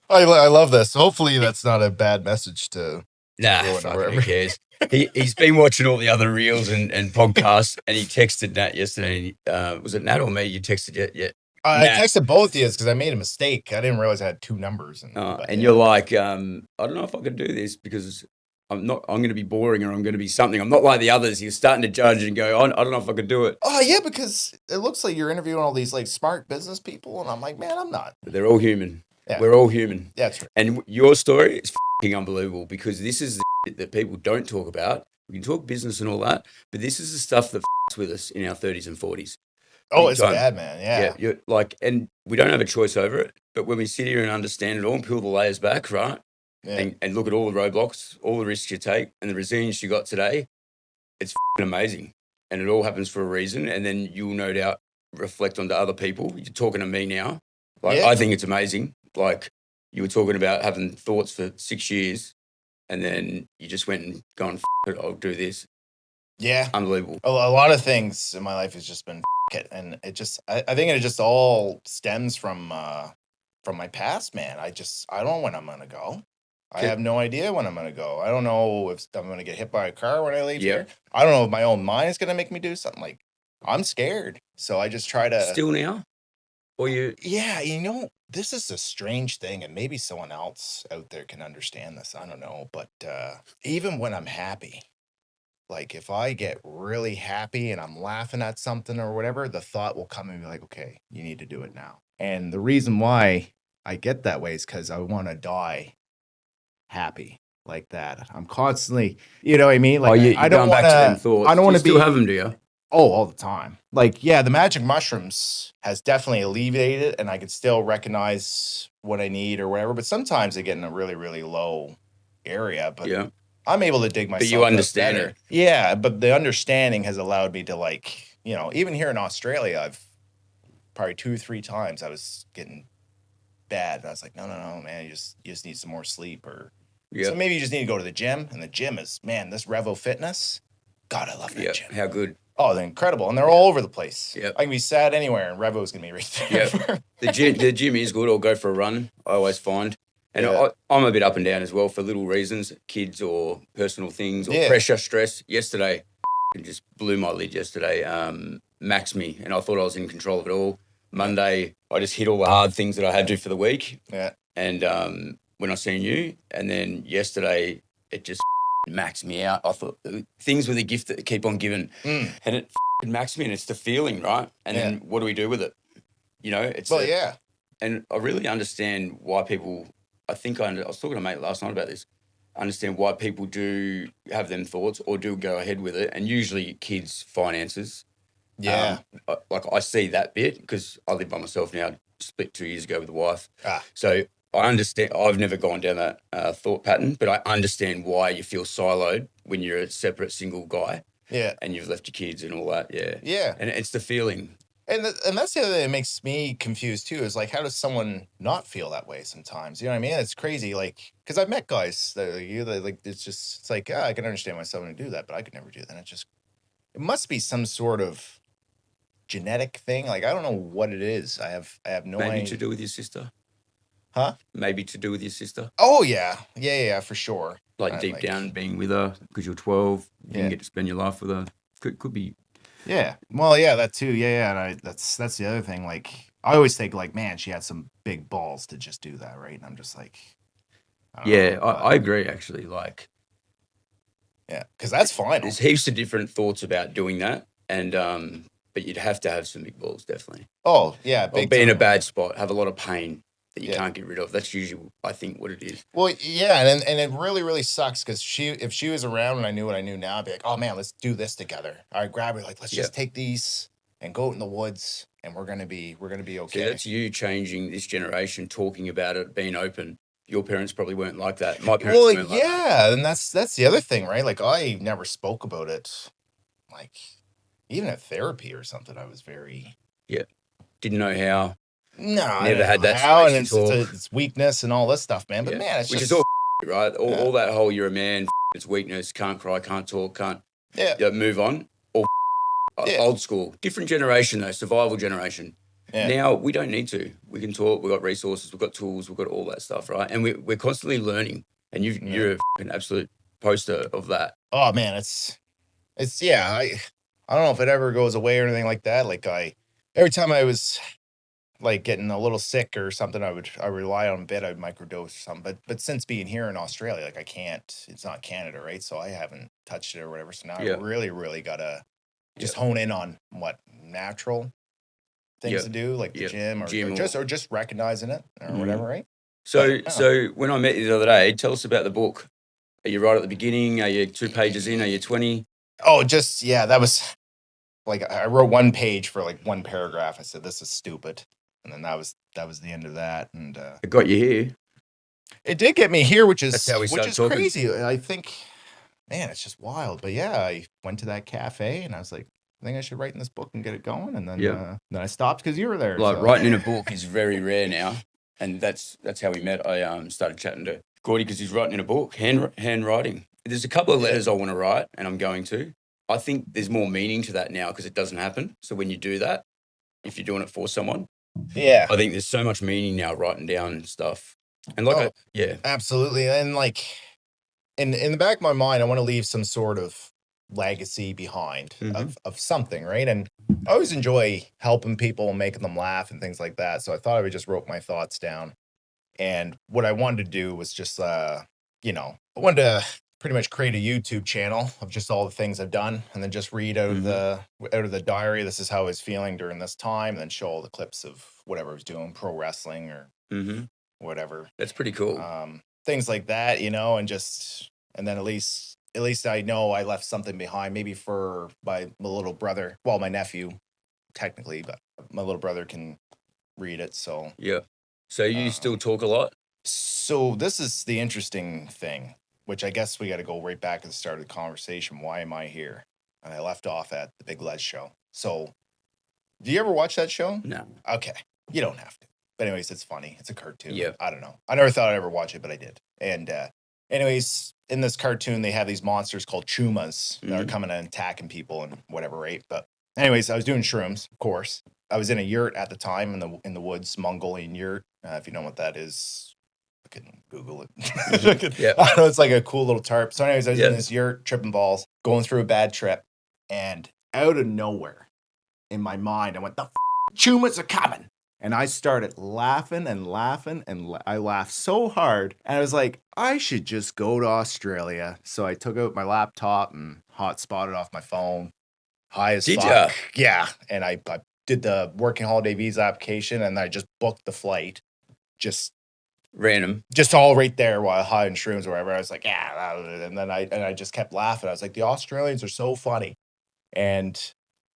I love this. Hopefully, that's not a bad message to. Nah, who cares? He's been watching all the other reels and podcasts, and he texted Nat yesterday. Was it Nat or me? You texted yet? I texted both of you because I made a mistake. I didn't realize I had 2 numbers. You're like, I don't know if I can do this because I'm going to be boring or I'm going to be something. I'm not like the others. You're starting to judge and go, I don't know if I could do it. Oh yeah, because it looks like you're interviewing all these like smart business people, and I'm like, man, I'm not. But they're all human. Yeah. We're all human. Yeah, that's right. And your story is f***ing unbelievable because this is the shit that people don't talk about. We can talk business and all that, but this is the stuff that f***s with us in our 30s and 40s. Oh, it's bad, man. Yeah. You're like, and we don't have a choice over it, but when we sit here and understand it all and peel the layers back, right? Yeah. And look at all the roadblocks, all the risks you take, and the resilience you got today, it's f***ing amazing. And it all happens for a reason. And then you'll no doubt reflect onto other people. You're talking to me now. Like, I think it's amazing. Like, you were talking about having thoughts for 6 years, and then you just went and gone, F it, I'll do this. Yeah. Unbelievable. A lot of things in my life has just been F it. And it just, I think it just all stems from my past, man. I don't know when I'm going to go. I have no idea when I'm going to go. I don't know if I'm going to get hit by a car when I leave here. I don't know if my own mind is going to make me do something. Like, I'm scared. So I just try to. Still now? Or you? Yeah, this is a strange thing, and maybe someone else out there can understand this. I don't know. But even when I'm happy, like if I get really happy and I'm laughing at something or whatever, the thought will come and be like, okay, you need to do it now. And the reason why I get that way is because I want to die happy like that. I'm constantly, you know what I mean? Like, I don't want to. I don't want to be. Still have them, do you? Oh, all the time. Like, yeah, the magic mushrooms has definitely alleviated it, and I can still recognize what I need or whatever. But sometimes I get in a really, really low area. But I'm able to dig myself. But you understand it. Yeah, but the understanding has allowed me to, like, even here in Australia, I've probably 2 or 3 times I was getting bad, and I was like, no, man, you just need some more sleep, or so maybe you just need to go to the gym. And the gym is, man, this Revo Fitness. God, I love that Yeah. gym. How good. Oh, they're incredible, and they're all over the place. Yep. I can be sad anywhere, and Revo's gonna be right there. Yeah. The gym is good. I'll go for a run. I always find. And Yeah. I'm a bit up and down as well for little reasons, kids or personal things or Yeah. pressure, stress. Yesterday, it just blew my lid yesterday. Maxed me, and I thought I was in control of it all. Monday, I just hit all the hard things that I had to for the week. Yeah. And when I seen you, and then yesterday, it just maxed me out. I thought things were the gift that keep on giving. And it maxed me, and it's the feeling, right? And then what do we do with it? You know, it's and I really understand why people. I think I was talking to a mate last night about this. I understand why people do have them thoughts or do go ahead with it, and usually kids' finances. Yeah. Like I see that bit because I live by myself now. Split 2 years ago with a wife. Ah. So I understand. I've never gone down that thought pattern, but I understand why you feel siloed when you're a separate single guy. Yeah. And you've left your kids and all that. Yeah. Yeah. And it's the feeling. And that's the other thing that makes me confused too, is like, how does someone not feel that way sometimes? You know what I mean? It's crazy. Like, because I've met guys that like, it's like, I can understand why someone would do that, but I could never do that. It must be some sort of genetic thing. Like, I don't know what it is. I have no idea. Maybe to do with your sister. Huh? Maybe to do with your sister. Oh yeah. Yeah, for sure. Like deep down being with her because you're 12, you didn't get to spend your life with her. Could be. Yeah. Well, yeah, that too. Yeah. And that's the other thing. Like, I always think like, man, she had some big balls to just do that, right? And I'm just like, I agree actually. Like, yeah, because that's fine. There's heaps of different thoughts about doing that, and but you'd have to have some big balls, definitely. Oh yeah, or be in a bad spot, have a lot of pain that you can't get rid of. That's usually, I think, what it is. Well, yeah, and it really, really sucks because if she was around and I knew what I knew now, I'd be like, oh man, let's do this together. I'd grab her like, let's just take these and go out in the woods, and we're gonna be okay. See, that's you changing this generation, talking about it, being open. Your parents probably weren't like that. My parents weren't like that. And that's the other thing, right? Like, I never spoke about it, like even at therapy or something. I was very didn't know how. No, never had that. How and it's weakness and all this stuff, man. But man, it's which just is all right. All that whole you're a man. It's weakness. Can't cry. Can't talk. Can't move on. All old school. Different generation though. Survival generation. Yeah. Now we don't need to. We can talk. We've got resources. We've got tools. We've got all that stuff, right? And we're constantly learning. And you're an absolute poster of that. Oh man, it's I don't know if it ever goes away or anything like that. Like every time I was like getting a little sick or something, I rely on a bit. I'd microdose or something. But since being here in Australia, like I can't. It's not Canada, right? So I haven't touched it or whatever. So now I really, really gotta just hone in on what natural things to do, like the gym or just recognizing it or whatever, right? So when I met you the other day, tell us about the book. Are you right at the beginning? Are you 2 pages in? Are you 20? Oh, just that was like I wrote 1 page for like 1 paragraph. I said this is stupid, and then that was the end of that. And it got you here. It did get me here, which is talking. Crazy. I think, man, it's just wild. But yeah, I went to that cafe and I was like, I think I should write in this book and get it going. And then I stopped because you were there. Like writing in a book is very rare now, and that's how we met. I started chatting to Gordy because he's writing in a book, handwriting. There's a couple of letters I want to write, and I'm going to. I think there's more meaning to that now because it doesn't happen. So when you do that, if you're doing it for someone, I think there's so much meaning now writing down stuff. And like, absolutely. And like in the back of my mind, I want to leave some sort of legacy behind of something, right? And I always enjoy helping people and making them laugh and things like that. So I thought I would just wrote my thoughts down. And what I wanted to do was just, I wanted to pretty much create a YouTube channel of just all the things I've done, and then just read out of the diary. This is how I was feeling during this time, and then show all the clips of whatever I was doing, pro wrestling or whatever. That's pretty cool. Things like that, and then at least I know I left something behind, maybe for my little brother. Well, my nephew, technically, but my little brother can read it. So So you still talk a lot? So this is the interesting thing, which I guess we got to go right back to the start of the conversation. Why am I here? And I left off at the Big Les show. So, do you ever watch that show? No. Okay, you don't have to. But anyways, it's funny. It's a cartoon. Yeah. I don't know. I never thought I'd ever watch it, but I did. And anyways, in this cartoon, they have these monsters called chumas that are Mhm. coming and attacking people and whatever, right? But anyways, I was doing shrooms, of course. I was in a yurt at the time in the woods, Mongolian yurt. If you know what that is, I can Google it. Yeah. I know it's like a cool little tarp. So, anyways, I was in Yeah. this yurt, tripping balls, going through a bad trip, and out of nowhere, in my mind, I went, "The chumas are coming." And I started laughing and laughing, and I laughed so hard. And I was like, I should just go to Australia. So I took out my laptop and hotspotted off my phone. High as Did fuck. ya? Yeah. And I did the working holiday visa application, and I just booked the flight. Just Random. all right there while high in shrooms or whatever. I was like, yeah. And then I just kept laughing. I was like, the Australians are so funny. And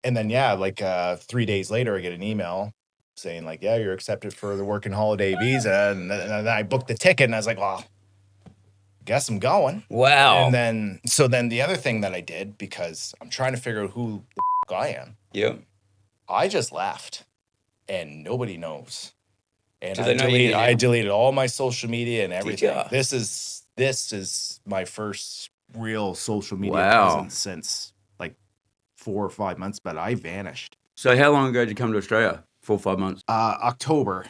then, yeah, like 3 days later, I get an email saying like, yeah, you're accepted for the working holiday visa. And then I booked the ticket, and I was like, well, guess I'm going. Wow. And then, the other thing that I did, because I'm trying to figure out who the I am, Yep. I just left, and nobody knows. And Do they know you I now? deleted all my social media and everything. ya? This is my first real social media Wow. presence since like 4 or 5 months, but I vanished. So how long ago did you come to Australia? 4 or 5 months. October.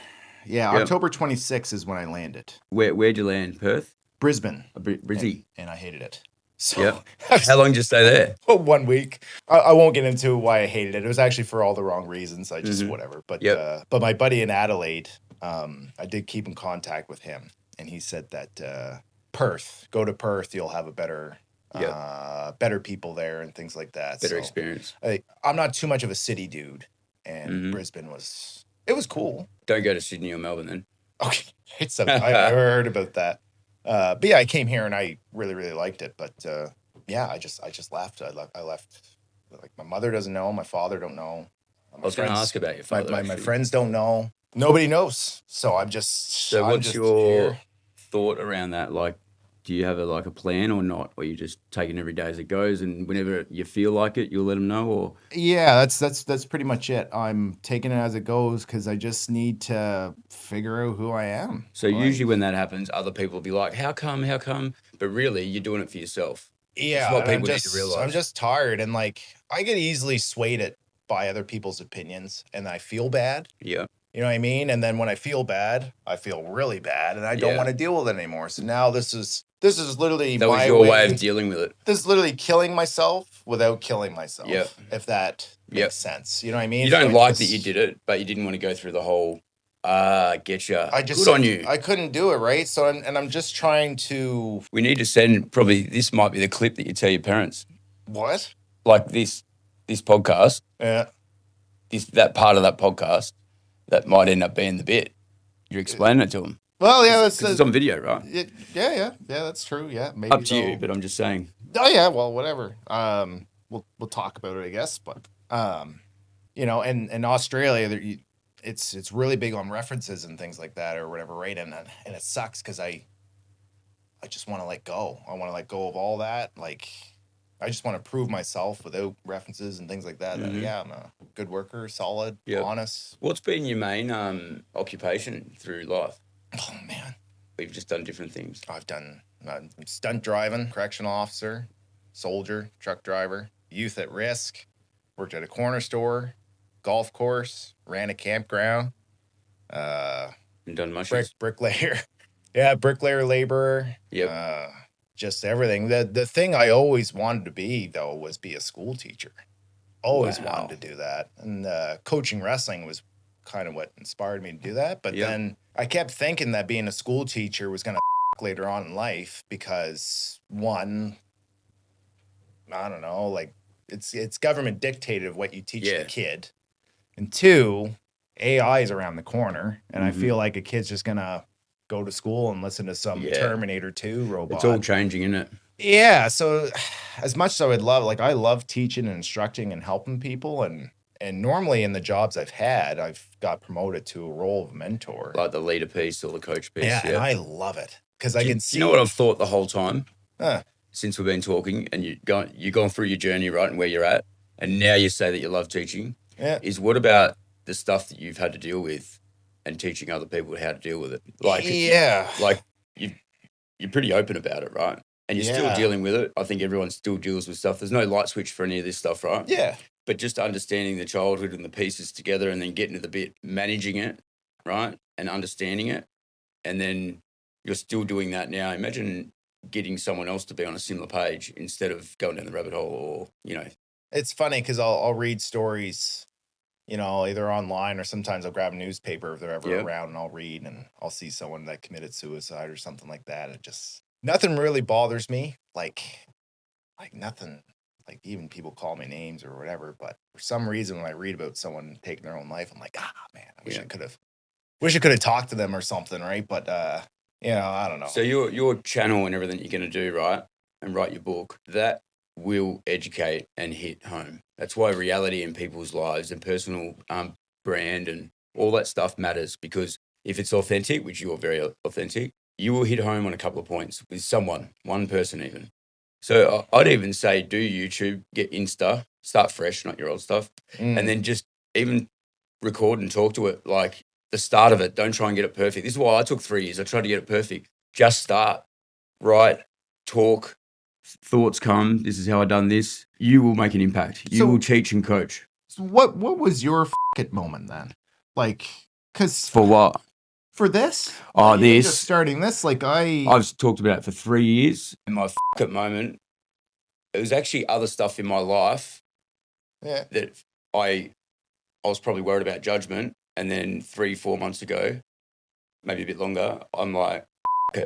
Yeah, Yep. October 26th is when I landed. Where'd you land? Perth? Brisbane. Brizzy. And I hated it. So Yep. How long did you stay there? 1 week. I won't get into why I hated it. It was actually for all the wrong reasons. I just whatever. But Yep. But my buddy in Adelaide, I did keep in contact with him, and he said that Perth, go to Perth, you'll have a better better people there and things like that. Better So, experience. I'm not too much of a city dude, and Brisbane was cool. Don't go to Sydney or Melbourne then. Okay, I never heard about that. But yeah, I came here and I really, really liked it. But yeah, I just left. I left. Like, my mother doesn't know. My father don't know. I was going to ask about your father. My friends don't know. Nobody knows. So I'm just. So what's your thought around that? Like, do you have a plan or not? Or you just taking every day as it goes, and whenever you feel like it, you'll let them know? Or yeah, that's pretty much it. I'm taking it as it goes because I just need to figure out who I am. So usually when that happens, other people will be like, "How come? How come?" But really, you're doing it for yourself. Yeah, That's what and people need to realize. I'm just tired, and like I get easily swayed by other people's opinions, and I feel bad. Yeah. You know what I mean? And then when I feel bad, I feel really bad, and I don't Yeah. want to deal with it anymore. So now this is literally That was my your way of dealing with it. This is literally killing myself without killing myself. Yep. If that Yep. makes sense. You know what I mean? You don't like that you did it, but you didn't want to go through the whole, getcha. Good on you. I couldn't do it, right? So I'm just trying to We need to send, probably, this might be the clip that you tell your parents. what? Like this podcast, Yeah. that part of that podcast, that might end up being the bit. You're explaining it to them. Well, yeah, that's 'Cause it's on video, right? yeah, that's true. Yeah, maybe Up to you, but I'm just saying. Oh yeah, well, whatever. We'll talk about it, I guess. But you know, and in Australia, it's really big on references and things like that or whatever, right? And it sucks because I just want to let go. I want to let go of all that. Like, I just want to prove myself without references and things like that. That yeah, I'm a good worker, solid, honest. What's been your main occupation through life? Oh man, We've just done different things. I've done stunt driving, correctional officer, soldier, truck driver, youth at risk, worked at a corner store, golf course, ran a campground, And done mushrooms. bricklayer. Yeah, bricklayer, laborer. Yep. Just everything. The thing I always wanted to be, though, was be a school teacher. Always Wow. wanted to do that. And coaching wrestling was kind of what inspired me to do that. But then I kept thinking that being a school teacher was going to later on in life because, one, I don't know, like it's government dictated of what you teach the kid. And two, AI is around the corner. And I feel like a kid's just going to go to school and listen to some Terminator 2 robot. It's all changing, isn't it? Yeah. So as much as I would love, like I love teaching and instructing and helping people. And normally in the jobs I've had, I've got promoted to a role of mentor. Like the leader piece or the coach piece. Yeah. And I love it because I can see. You know what I've thought the whole time? Since we've been talking and you've gone through your journey, right, and where you're at, and now you say that you love teaching, is what about the stuff that you've had to deal with and teaching other people how to deal with it? Like, like you're pretty open about it, right? And you're still Yeah. dealing with it. I think everyone still deals with stuff. There's no light switch for any of this stuff, right? Yeah. But just understanding the childhood and the pieces together and then getting to the bit, managing it, right? And understanding it. And then you're still doing that now. Imagine getting someone else to be on a similar page instead of going down the rabbit hole or, you know. It's funny because I'll read stories, you know, either online or sometimes I'll grab a newspaper if they're ever around and I'll read and I'll see someone that committed suicide or something like that. It just, nothing really bothers me. Like nothing, like even people call me names or whatever. But for some reason, when I read about someone taking their own life, I'm like, man, I wish I could have talked to them or something. Right. But, you know, I don't know. So your channel and everything you're going to do, right, and write your book, that will educate and hit home. That's why reality in people's lives and personal brand and all that stuff matters, because if it's authentic, which you're very authentic, you will hit home on a couple of points with someone, one person even. So I'd even say do YouTube, get Insta, start fresh, not your old stuff, and then just even record and talk to it like the start of it. Don't try and get it perfect. This is why I took 3 years. I tried to get it perfect. Just start, write, talk, thoughts come. This is how I done this. You will make an impact. You will teach and coach. So what was your it moment then? Like, because for what? For this? Oh, this. Just starting this, like I've talked about it for 3 years. And my it moment, it was actually other stuff in my life that I was probably worried about judgment. And then 3-4 months ago, maybe a bit longer, I'm like,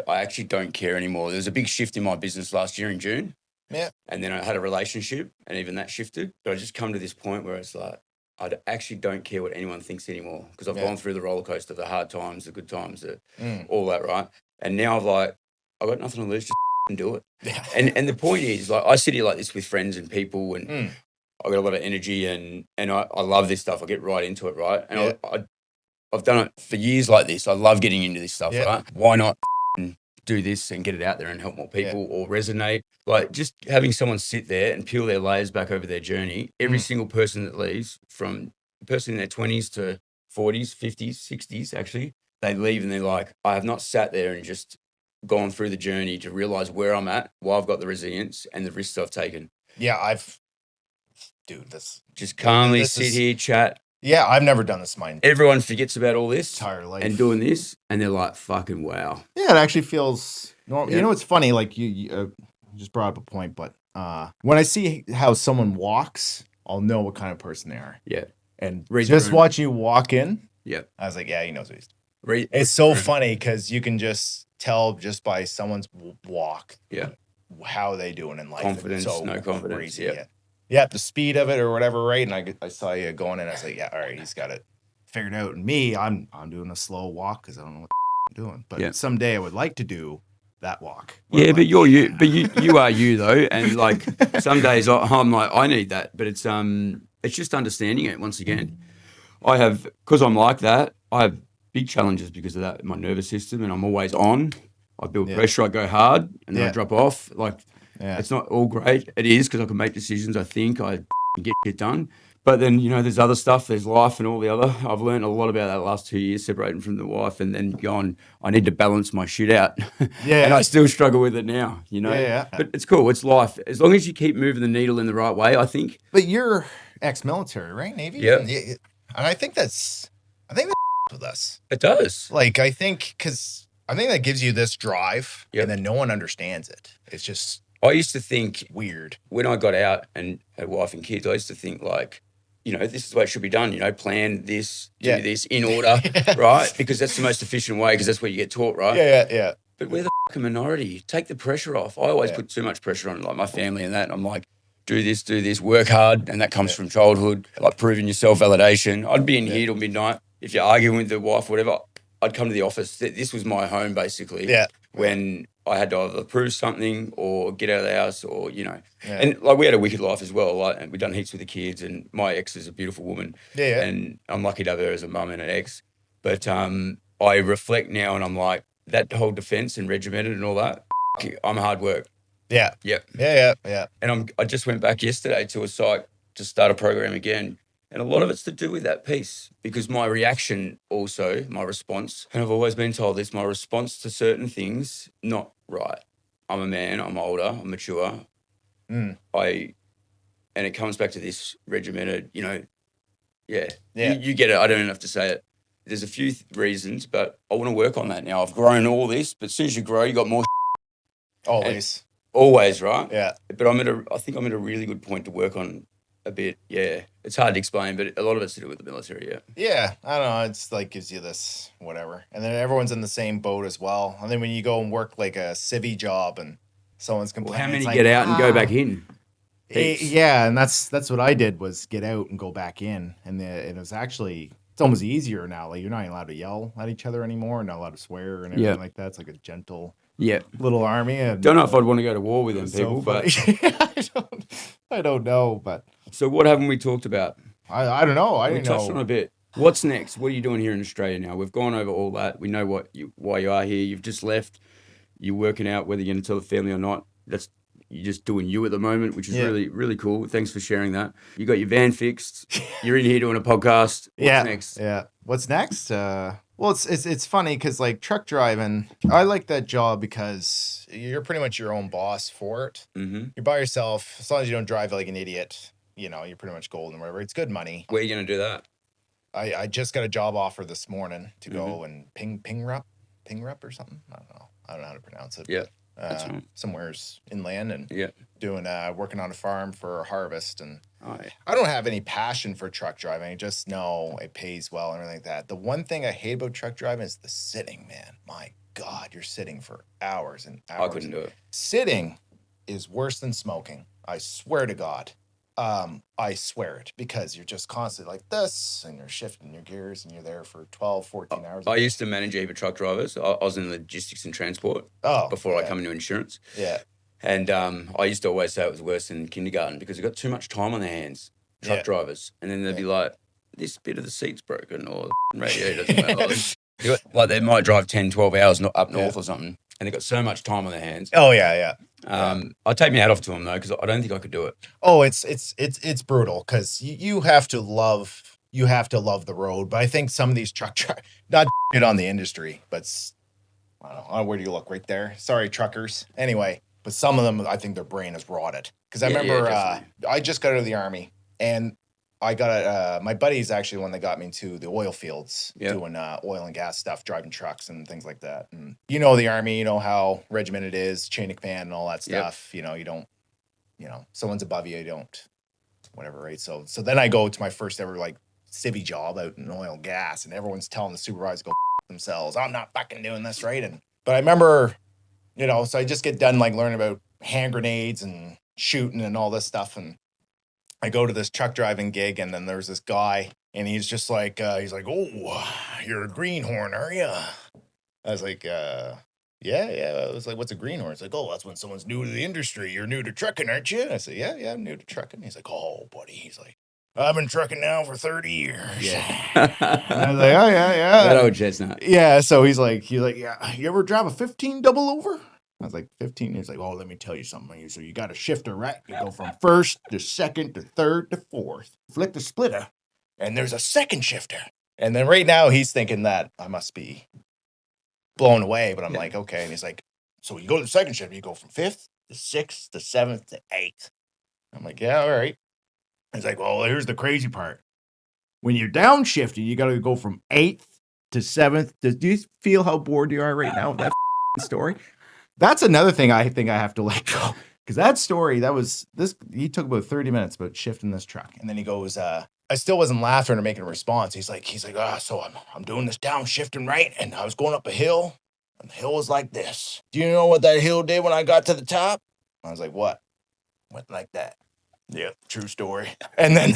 I actually don't care anymore. There was a big shift in my business last year in June. Yeah. And then I had a relationship and even that shifted. But I just come to this point where it's like, I actually don't care what anyone thinks anymore, because I've gone through the roller coaster, the hard times, the good times, all that, right? And now I've got nothing to lose, just do it. Yeah. And the point is, like, I sit here like this with friends and people, and I've got a lot of energy, and I love this stuff. I get right into it, right? And I've done it for years like this. I love getting into this stuff, right? Why not do this and get it out there and help more people or resonate? Like, just having someone sit there and peel their layers back over their journey. Every single person that leaves, from a person in their 20s to 40s, 50s, 60s, actually, they leave and they're like, I have not sat there and just gone through the journey to realize where I'm at, why I've got the resilience and the risks I've taken. Yeah, this just calmly sit here, chat. Yeah, I've never done this. Everyone forgets about all this entire life and doing this, and they're like, fucking wow. Yeah, it actually feels normal. You know, it's funny, like you just brought up a point, but when I see how someone walks, I'll know what kind of person they are. Yeah. And just watching you walk in, I was like, yeah, he knows what he's doing. It's so funny because you can just tell just by someone's walk how they doing in life. Confidence, no confidence. Crazy. Yeah, the speed of it or whatever, right? And I saw you going in. I was like, yeah, all right, he's got it figured out. And me, I'm doing a slow walk because I don't know what I'm doing. But someday I would like to do that walk. Yeah, but you're you. But you are you though. And like some days I'm like, I need that. But it's just understanding it. Once again, because I'm like that, I have big challenges because of that in my nervous system, and I'm always on. I build pressure. I go hard, and then I drop off. Like. Yeah. It's not all great. It is, because I can make decisions. I think I get shit done. But then, you know, there's other stuff. There's life and all the other. I've learned a lot about that last 2 years, separating from the wife and then going, I need to balance my shit out. Yeah. And I still struggle with it now, you know. Yeah. But it's cool. It's life. As long as you keep moving the needle in the right way, I think. But you're ex-military, right? Navy? Yeah. And I think that with us. It does. Like, I think that gives you this drive, and then no one understands it. It's just... I used to think weird when I got out and had a wife and kids. I used to think like, you know, this is the way it should be done. You know, plan this, do this in order, right? Because that's the most efficient way. Because that's where you get taught, right? Yeah. But we're the fucking minority. Take the pressure off. I always put too much pressure on like my family and that. And I'm like, do this, work hard, and that comes from childhood, like proving yourself, validation. I'd be in here till midnight. If you're arguing with the wife, whatever, I'd come to the office. This was my home basically. Yeah. When I had to either prove something or get out of the house or, you know. Yeah. And, like, we had a wicked life as well. Like, and we've done heaps with the kids, and my ex is a beautiful woman. Yeah. And I'm lucky to have her as a mum and an ex. But I reflect now and I'm like, that whole defence and regimented and all that, I'm hard work. Yeah. Yep. Yeah. And I just went back yesterday to a site to start a program again. And a lot of it's to do with that piece, because my reaction also, my response, and I've always been told this, my response to certain things, not right, I'm a man, I'm older, I'm mature. Mm. And it comes back to this regimented, Yeah. you get it. I don't even have to say it. There's a few reasons, but I want to work on that now. I've grown all this, but as soon as you grow, you got more. Always. Always, right? Yeah. But I think I'm at a really good point to work on a bit. Yeah. It's hard to explain, but a lot of it's to do with the military, yeah. Yeah, I don't know. It's like gives you this whatever, and then everyone's in the same boat as well. And then when you go and work like a civvy job, and someone's Well, complaining, how many it's get like, out and go back in? Heaps. yeah, and that's what I did was get out and go back in, and it was actually it's almost easier now. Like you're not allowed to yell at each other anymore, not allowed to swear and everything like that. It's like a gentle Yeah. little army. And Don't know if I'd want to go to war with them it's people, so but funny. I don't know, but so what haven't we talked about? I don't know. I We didn't touched know. on a bit. What's next? What are you doing here in Australia now? We've gone over all that. We know why you are here. You've just left. You're working out whether you're going to tell the family or not. You're just doing you at the moment, which is really, really cool. Thanks for sharing that. You got your van fixed. You're in here doing a podcast. What's next? Yeah. What's next? Well, it's funny because like truck driving, I like that job because you're pretty much your own boss for it. Mm-hmm. You're by yourself. As long as you don't drive like an idiot, you're pretty much golden or whatever. It's good money. Where are you going to do that? I just got a job offer this morning to go and ping rep or something. I don't know. I don't know how to pronounce it. Yeah. That's right. Somewhere's inland and Yeah. doing working on a farm for harvest. And Oh, yeah. I don't have any passion for truck driving. I just know it pays well and everything like that. The one thing I hate about truck driving is the sitting, man. My God, you're sitting for hours and hours. I couldn't do it. Sitting is worse than smoking. I swear to God. I swear it, because you're just constantly like this and you're shifting your gears and you're there for 12, 14 hours. I used to manage a heap of truck drivers. I was in logistics and transport before I come into insurance. Yeah. And I used to always say it was worse than kindergarten because they've got too much time on their hands, truck drivers. And then they'd be like, this bit of the seat's broken or the radiator doesn't work. Like they might drive 10, 12 hours up north or something. And they've got so much time on their hands. Oh, yeah. I'd take my hat off to them, though, because I don't think I could do it. Oh, it's brutal because you have to love the road. But I think some of these not good on the industry, but I don't know. Where do you look? Right there. Sorry, truckers. Anyway, but some of them, I think their brain is rotted. Because I remember I just got out of the army and I got my buddy's actually the one that got me into the oil fields, doing oil and gas stuff, driving trucks and things like that. And the army, how regimented it is, chain of command and all that stuff. You don't, someone's above you, you don't, whatever, right? So then I go to my first ever like civvy job out in oil and gas, and everyone's telling the supervisor to go themselves. I'm not fucking doing this, right? But I remember, so I just get done like learning about hand grenades and shooting and all this stuff, and I go to this truck driving gig, and then there's this guy, and he's just like, oh, you're a greenhorn, are you? I was like, yeah. I was like, what's a greenhorn? It's like, oh, that's when someone's new to the industry. You're new to trucking, aren't you? And I said, yeah, I'm new to trucking. He's like, oh, buddy. He's like, I've been trucking now for 30 years. Yeah. And I was like, oh, yeah. That old chestnut. Yeah, so he's like, yeah, you ever drive a 15 double over? I was like, 15? He's like, oh, let me tell you something. So you got a shifter, right? You go from first to second to third to fourth. Flick the splitter, and there's a second shifter. And then right now he's thinking that I must be blown away, but I'm like, okay. And he's like, so you go to the second shifter, you go from fifth to sixth to seventh to eighth. I'm like, yeah, all right. He's like, well, here's the crazy part. When you're downshifting, you got to go from eighth to seventh. Do you feel how bored you are right now with that story? That's another thing I think I have to let go. Because that story, he took about 30 minutes about shifting this truck. And then he goes, I still wasn't laughing or making a response. He's like, so I'm doing this downshifting, right? And I was going up a hill, and the hill was like this. Do you know what that hill did when I got to the top? I was like, what? Went like that. Yeah, true story. And then,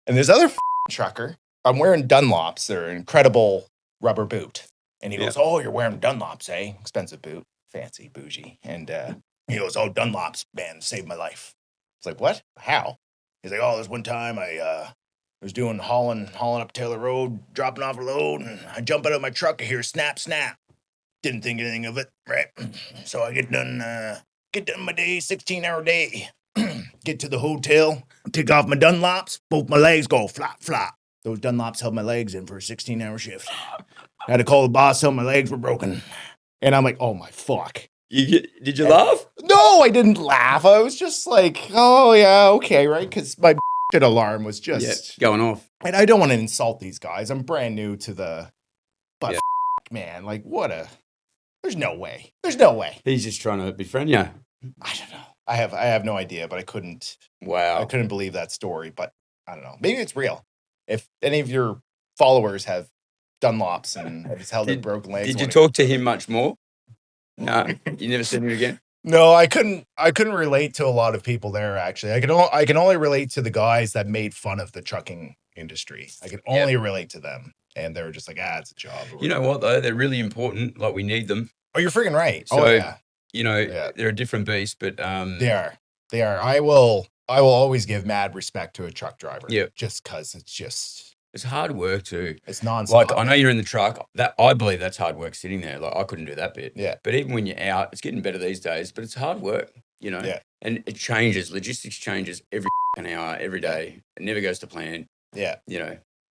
and this other trucker, I'm wearing Dunlops. They're an incredible rubber boot. And he goes, oh, you're wearing Dunlops, eh? Expensive boot. Fancy, bougie. And he goes, oh, Dunlops, man, saved my life. It's like, what? How? He's like, oh, there's one time I was doing hauling up Taylor Road, dropping off a load, and I jump out of my truck, I hear snap, snap. Didn't think anything of it, right? So I get done my day, 16-hour day. Get to the hotel, take off my Dunlops, both my legs go flop, flop. Those Dunlops held my legs in for a 16-hour shift. I had to call the boss, tell my legs were broken. And I'm like, oh my fuck. Did you laugh? No, I didn't laugh. I was just like, oh yeah, okay, right? Because my alarm was just going off. And I don't want to insult these guys. I'm brand new to the, but Yeah. man, like there's no way. There's no way. He's just trying to befriend you. I don't know. I have no idea, but I couldn't Wow. believe that story, but I don't know. Maybe it's real. If any of your followers have Dunlops and have held their broken legs. Did you talk to him much more? No, you never seen him again? No, I couldn't relate to a lot of people there, actually. I can only relate to the guys that made fun of the trucking industry. I can only relate to them. And they were just like, it's a job. You know what, though? They're really important. Like, we need them. Oh, you're freaking right. So, yeah. They're a different beast, but They are. I will always give mad respect to a truck driver. Yeah. Just because it's hard work too. It's nonstop. Like, I know you're in the truck. That I believe that's hard work sitting there. Like, I couldn't do that bit. Yeah. But even when you're out, it's getting better these days. But it's hard work, Yeah. And it changes. Logistics changes every hour, every day. It never goes to plan. Yeah.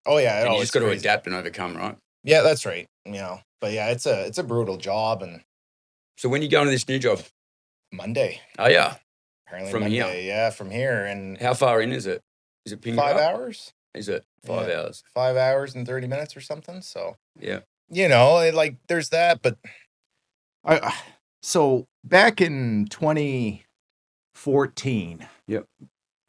Oh yeah. And you just got to adapt and overcome, right? Yeah, that's right. But yeah, it's a brutal job. And so when you go into this new job? Monday. Oh yeah. Apparently from Monday, here. Yeah, from here. And how far in is it? Is it 5 hours? Is it 5 hours? 5 hours and 30 minutes or something. So yeah. There's that, but so back in 2014, yep,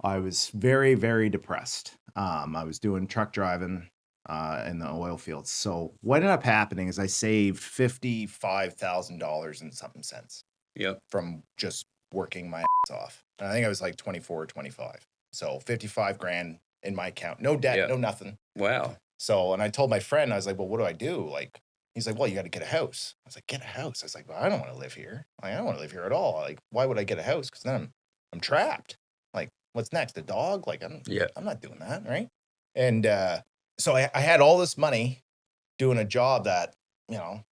I was very, very depressed. I was doing truck driving in the oil fields. So what ended up happening is I saved $55,000 and something cents. Yep. From just working my ass off. And I think I was like 24 or 25. So 55 grand in my account. No debt, no nothing. Wow. So, and I told my friend, I was like, well, what do I do? Like, he's like, well, you got to get a house. I was like, get a house? I was like, well, I don't want to live here. Like, I don't want to live here at all. Like, why would I get a house? Because then I'm trapped. Like, what's next? A dog? Like, I'm not doing that, right? And so I had all this money doing a job that, I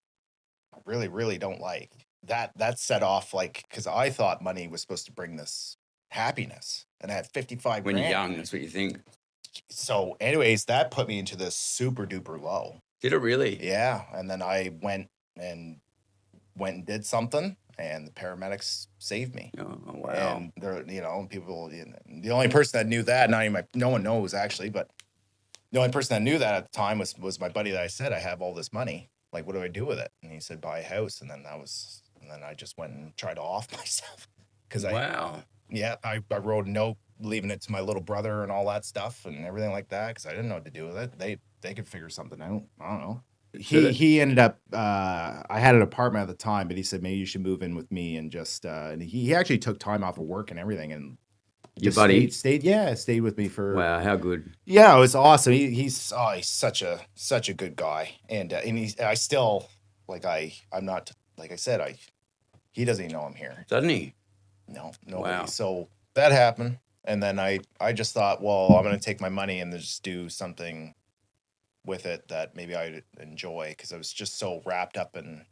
really, really don't like. That set off, like, because I thought money was supposed to bring this happiness, and I had 55 when grand. You're young, that's what you think. So anyways, that put me into this super duper low. Did it really? Yeah. And then I went and did something, and the paramedics saved me. Oh wow. And they're, people, the only person that knew that, no one knows actually, but the only person that knew that at the time was my buddy that I said, I have all this money. Like, what do I do with it? And he said, buy a house. And then I just went and tried to off myself. Wow. I wrote a note leaving it to my little brother and all that stuff and everything like that, because I didn't know what to do with it. They could figure something out. I don't know. He ended up, I had an apartment at the time, but he said, maybe you should move in with me, and just, and he actually took time off of work and everything, and your buddy stayed with me for. Wow, how good. Yeah, it was awesome. He's such a good guy. And I still, like, I'm not, like I said, he doesn't even know I'm here. Doesn't he? No, nobody. Wow. So that happened. And then I just thought, well, I'm going to take my money and just do something with it that maybe I'd enjoy, because I was just so wrapped up in,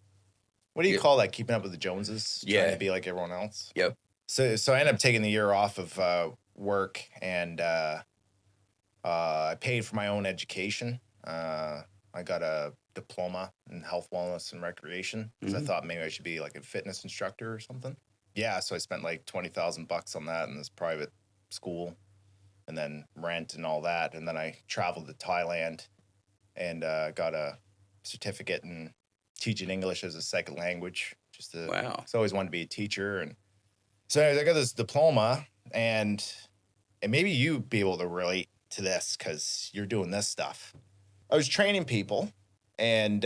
what do you call that? Keeping up with the Joneses? Yeah. Trying to be like everyone else. Yep. So I ended up taking the year off of work, and I paid for my own education. I got a diploma in health, wellness, and recreation, because I thought maybe I should be like a fitness instructor or something. Yeah, so I spent like $20,000 on that in this private school, and then rent and all that. And then I traveled to Thailand and got a certificate in teaching English as a second language. Wow. So I always wanted to be a teacher. And so anyways, I got this diploma, and maybe you'd be able to relate to this because you're doing this stuff. I was training people, and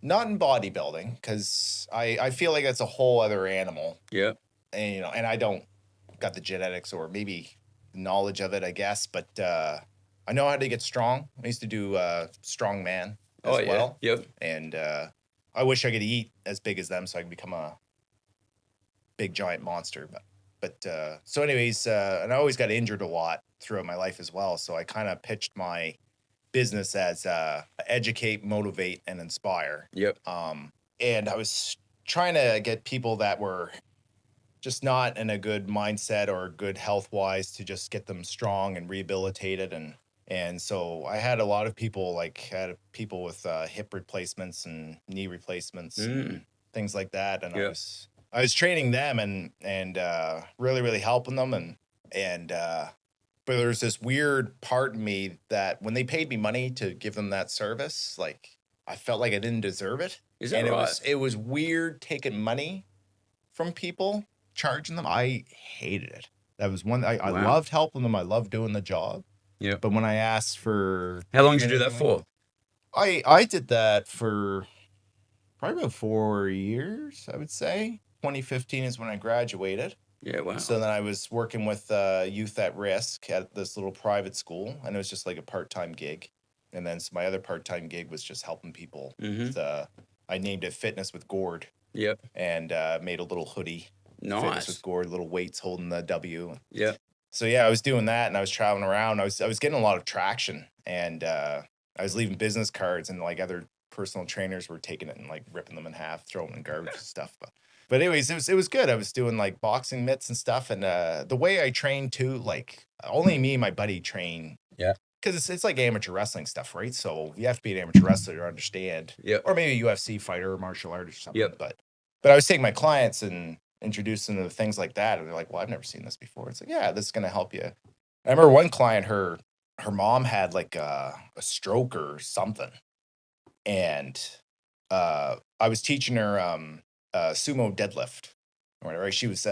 not in bodybuilding, because I feel like that's a whole other animal. Yeah. And, and I don't got the genetics or maybe knowledge of it, I guess, but I know how to get strong. I used to do strongman as well. Yep. And I wish I could eat as big as them so I could become a big giant monster. But so anyways, and I always got injured a lot throughout my life as well. So I kind of pitched my business as educate, motivate, and inspire. Yep. And I was trying to get people that were just not in a good mindset or good health-wise to just get them strong and rehabilitated. And so I had a lot of people, had people with hip replacements and knee replacements and things like that. And I was training them and really, really helping them and but there's this weird part in me that when they paid me money to give them that service, like I felt like I didn't deserve it. Is that And right? it was weird taking money from people, charging them. I hated it. That was one I Wow. loved helping them. I loved doing the job. Yeah. But when I asked for How long did you do that for? I did that for probably about 4 years, I would say. 2015 is when I graduated. Yeah, wow. So then I was working with youth at risk at this little private school, and it was just like a part-time gig. And then my other part-time gig was just helping people. With, I named it Fitness with Gourd. Yep. And made a little hoodie. Fitness Nice. with Gourd, little weights holding the W. Yeah. So yeah, I was doing that, and I was traveling around. I was getting a lot of traction, and I was leaving business cards, and like other personal trainers were taking it and like ripping them in half, throwing them in garbage and stuff. But anyways, it was good. I was doing like boxing mitts and stuff, and the way I trained too, like only me and my buddy train. Yeah. Because it's like amateur wrestling stuff, right? So you have to be an amateur wrestler to understand. Yeah. Or maybe a UFC fighter or martial artist or something. Yep. But I was taking my clients and introducing them to things like that, and they're like, "Well, I've never seen this before." It's like, "Yeah, this is gonna help you." I remember one client, her mom had like a stroke or something, and I was teaching her sumo deadlift or whatever. Right? She was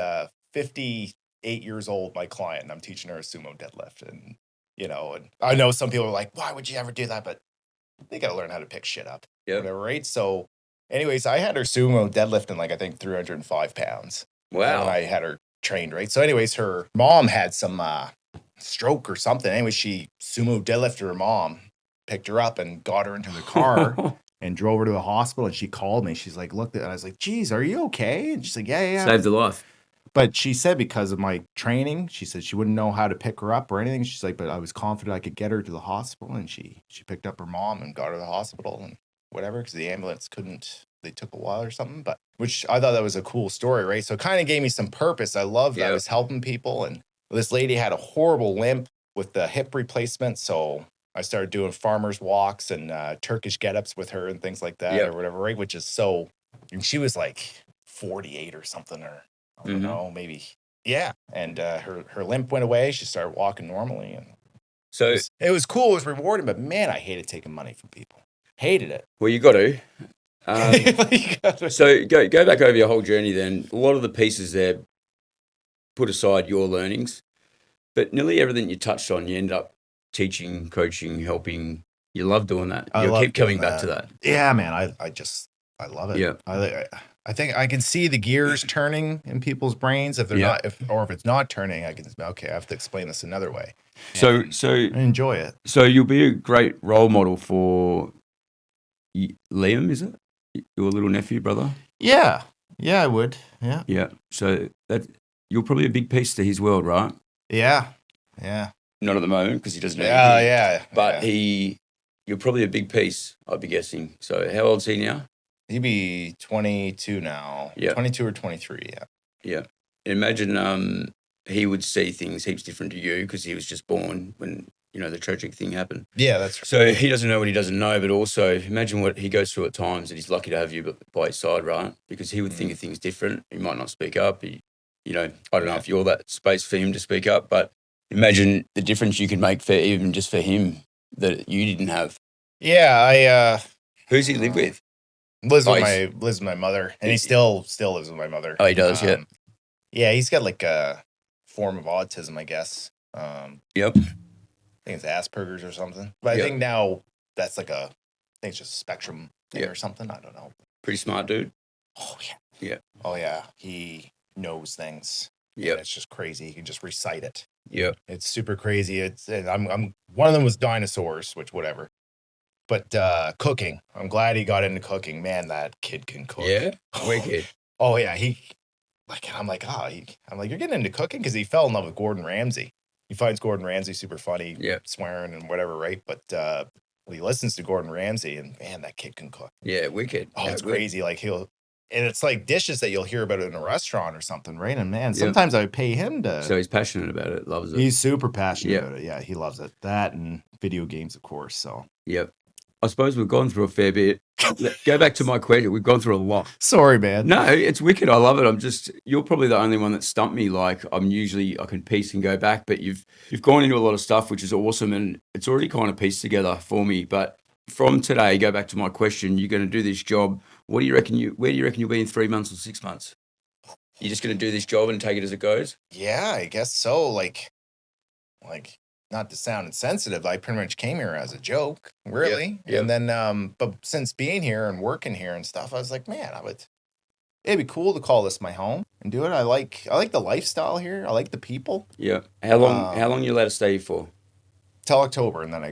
58 years old, my client, and I'm teaching her a sumo deadlift. And, and I know some people are like, why would you ever do that? But they got to learn how to pick shit up. Yeah. Whatever, right? So, anyways, I had her sumo deadlifting like, I think 305 pounds. Wow. When I had her trained, right? So, anyways, her mom had some stroke or something. Anyway, she sumo deadlifted her mom, picked her up and got her into the car. And drove her to the hospital, and she called me. She's like, looked at it, and I was like, geez, are you okay? And she's like, yeah. Saved a life. But she said because of my training, she said she wouldn't know how to pick her up or anything. She's like, but I was confident I could get her to the hospital. And she picked up her mom and got her to the hospital and whatever, because the ambulance couldn't, they took a while or something. But which I thought that was a cool story, right? So it kind of gave me some purpose. I loved that I was helping people. And this lady had a horrible limp with the hip replacement. So I started doing farmers walks and Turkish get-ups with her and things like that or whatever, right? Which is so, and she was like 48 or something, or I don't know, maybe. Yeah. And her limp went away. She started walking normally. And so it was cool. It was rewarding, but man, I hated taking money from people. Hated it. Well, you got to. So go back over your whole journey then. A lot of the pieces there, put aside your learnings, but nearly everything you touched on, you end up teaching, coaching, helping. You love doing that. You keep coming back to that. Yeah, man. I love it. Yeah. I think I can see the gears turning in people's brains if they're not, if it's not turning, I can, okay, I have to explain this another way. So I enjoy it. So you'll be a great role model for Liam, is it? Your little nephew, brother? Yeah. Yeah, I would. Yeah. Yeah. So you're probably a big piece to his world, right? Yeah. Yeah. Not at the moment because he doesn't know. Yeah. But you're probably a big piece, I'd be guessing. So how old's he now? He'd be 22 now. Yeah. 22 or 23, yeah. Yeah. Imagine he would see things heaps different to you because he was just born when, the tragic thing happened. Yeah, that's right. So he doesn't know what he doesn't know, but also imagine what he goes through at times, and he's lucky to have you by his side, right? Because he would think of things different. He might not speak up. I don't know if you're that space for him to speak up, but imagine the difference you could make for even just for him that you didn't have. Yeah, who's he live with? Lives with my mother, and he still lives with my mother. Oh, he does, yeah. Yeah, he's got like a form of autism, I guess. Yep. I think it's Asperger's or something. But I think now that's like I think it's just a spectrum thing or something. I don't know. Pretty smart dude. Oh yeah. Yeah. Oh yeah. He knows things. Yeah. It's just crazy. He can just recite it. Yeah. It's super crazy. I'm one of them was dinosaurs, which whatever. But cooking. I'm glad he got into cooking. Man, that kid can cook. Yeah. Wicked. Oh yeah. I'm like, you're getting into cooking because he fell in love with Gordon Ramsay. He finds Gordon Ramsay super funny, swearing and whatever, right? But he listens to Gordon Ramsay, and man, that kid can cook. Yeah, wicked. Oh, it's crazy. Like and it's like dishes that you'll hear about in a restaurant or something, right? And man, sometimes I would pay him to. So he's passionate about it, loves it. He's super passionate about it. Yeah, he loves it. That and video games, of course. So. Yep. I suppose we've gone through a fair bit. Go back to my question. We've gone through a lot. Sorry, man. No, it's wicked. I love it. You're probably the only one that stumped me. Like I can piece and go back, but you've gone into a lot of stuff, which is awesome, and it's already kind of pieced together for me. But from today, go back to my question. You're going to do this job. Where do you reckon you'll be in 3 months or 6 months? You're just going to do this job and take it as it goes? Yeah, I guess so. Like, not to sound insensitive, I pretty much came here as a joke, really. Yep. And then, but since being here and working here and stuff, I was like, man, it'd be cool to call this my home and do it. I like the lifestyle here. I like the people. Yeah. How long you let us stay for? Till October, and then I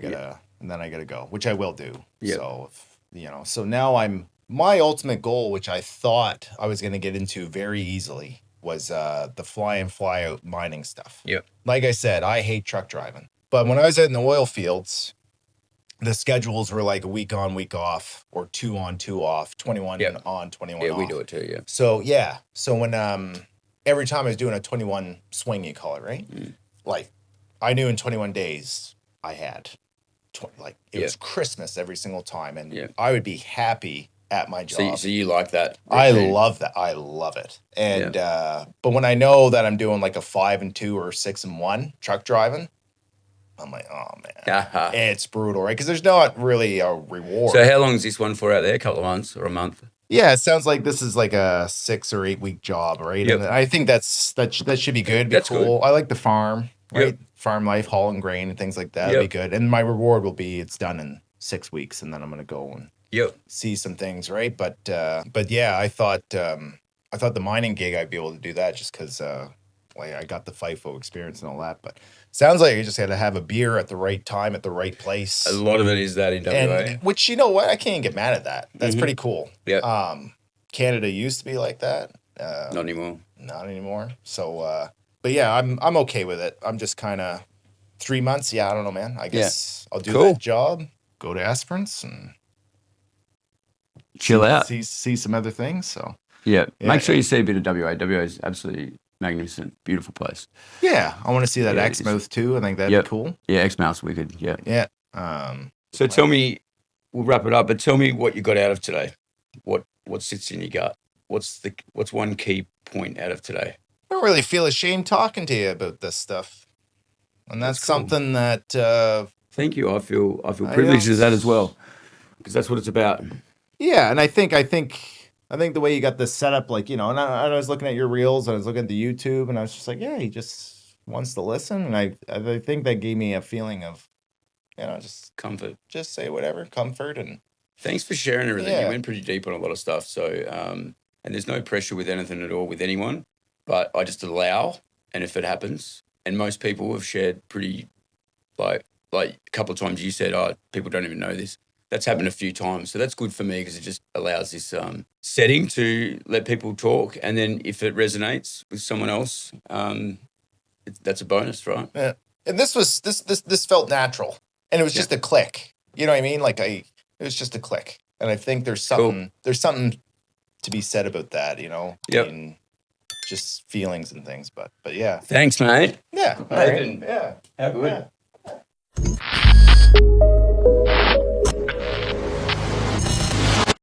gotta go, which I will do. Yeah. So, so now my ultimate goal, which I thought I was gonna get into very easily, was the fly in, fly out mining stuff. Yeah. Like I said, I hate truck driving. But when I was in the oil fields, the schedules were like a week on, week off, or 2 on, 2 off, 21 on, 21 off. Yeah, we do it too, yeah. So, yeah. So when every time I was doing a 21 swing, you call it, right? Mm. Like, I knew in 21 days I had, it was Christmas every single time. And I would be happy at my job. So you like that? I love that. I love it. And but when I know that I'm doing like a 5 and 2 or 6 and 1 truck driving, I'm like, oh man, it's brutal, right? Because there's not really a reward. So how long is this one for out there? A couple of months or a month? Yeah, it sounds like this is like a 6 or 8 week job, right? Yep. And I think that should be good. Be That's cool. good. I like the farm, right? Yep. Farm life, hauling grain and things like that. It'd be good. And my reward will be it's done in 6 weeks, and then I'm gonna go and see some things, right? But yeah, I thought the mining gig I'd be able to do that just because I got the FIFO experience and all that. But sounds like you just had to have a beer at the right time at the right place. A lot of it is that in WA. And, which, you know what, I can't get mad at that. That's pretty cool. Yeah. Canada used to be like that. Not anymore. Not anymore. So, but yeah, I'm okay with it. I'm just kind of 3 months. Yeah, I don't know, man. I guess I'll do that job, go to Esperance, and chill out. See some other things. So make sure you see a bit of WA. WA is absolutely magnificent, beautiful place. Yeah, I want to see that Exmouth too. I think that'd be cool. Yeah, Exmouth's wicked. Yeah. Yeah. So tell me, we'll wrap it up, but tell me what you got out of today. What sits in your gut? What's one key point out of today? I don't really feel ashamed talking to you about this stuff, and that's cool. Something that. Thank you. I feel privileged as that as well, because that's what it's about. Yeah, and I think the way you got this set up, like, and I was looking at your reels, and I was looking at the YouTube, and I was just like, yeah, he just wants to listen, and I think that gave me a feeling of, just comfort, just say whatever, comfort, and thanks for sharing everything. You went pretty deep on a lot of stuff, so and there's no pressure with anything at all with anyone, but I just allow, and if it happens, and most people have shared pretty, like a couple of times you said, people don't even know this. That's happened a few times. So that's good for me because it just allows this setting to let people talk. And then if it resonates with someone else, that's a bonus, right? Yeah. And this felt natural. And it was just a click. You know what I mean? It was just a click. And I think there's something to be said about that, Yep. In just feelings and things. But yeah. Thanks, mate. Yeah. Nathan. Yeah. How good. Yeah.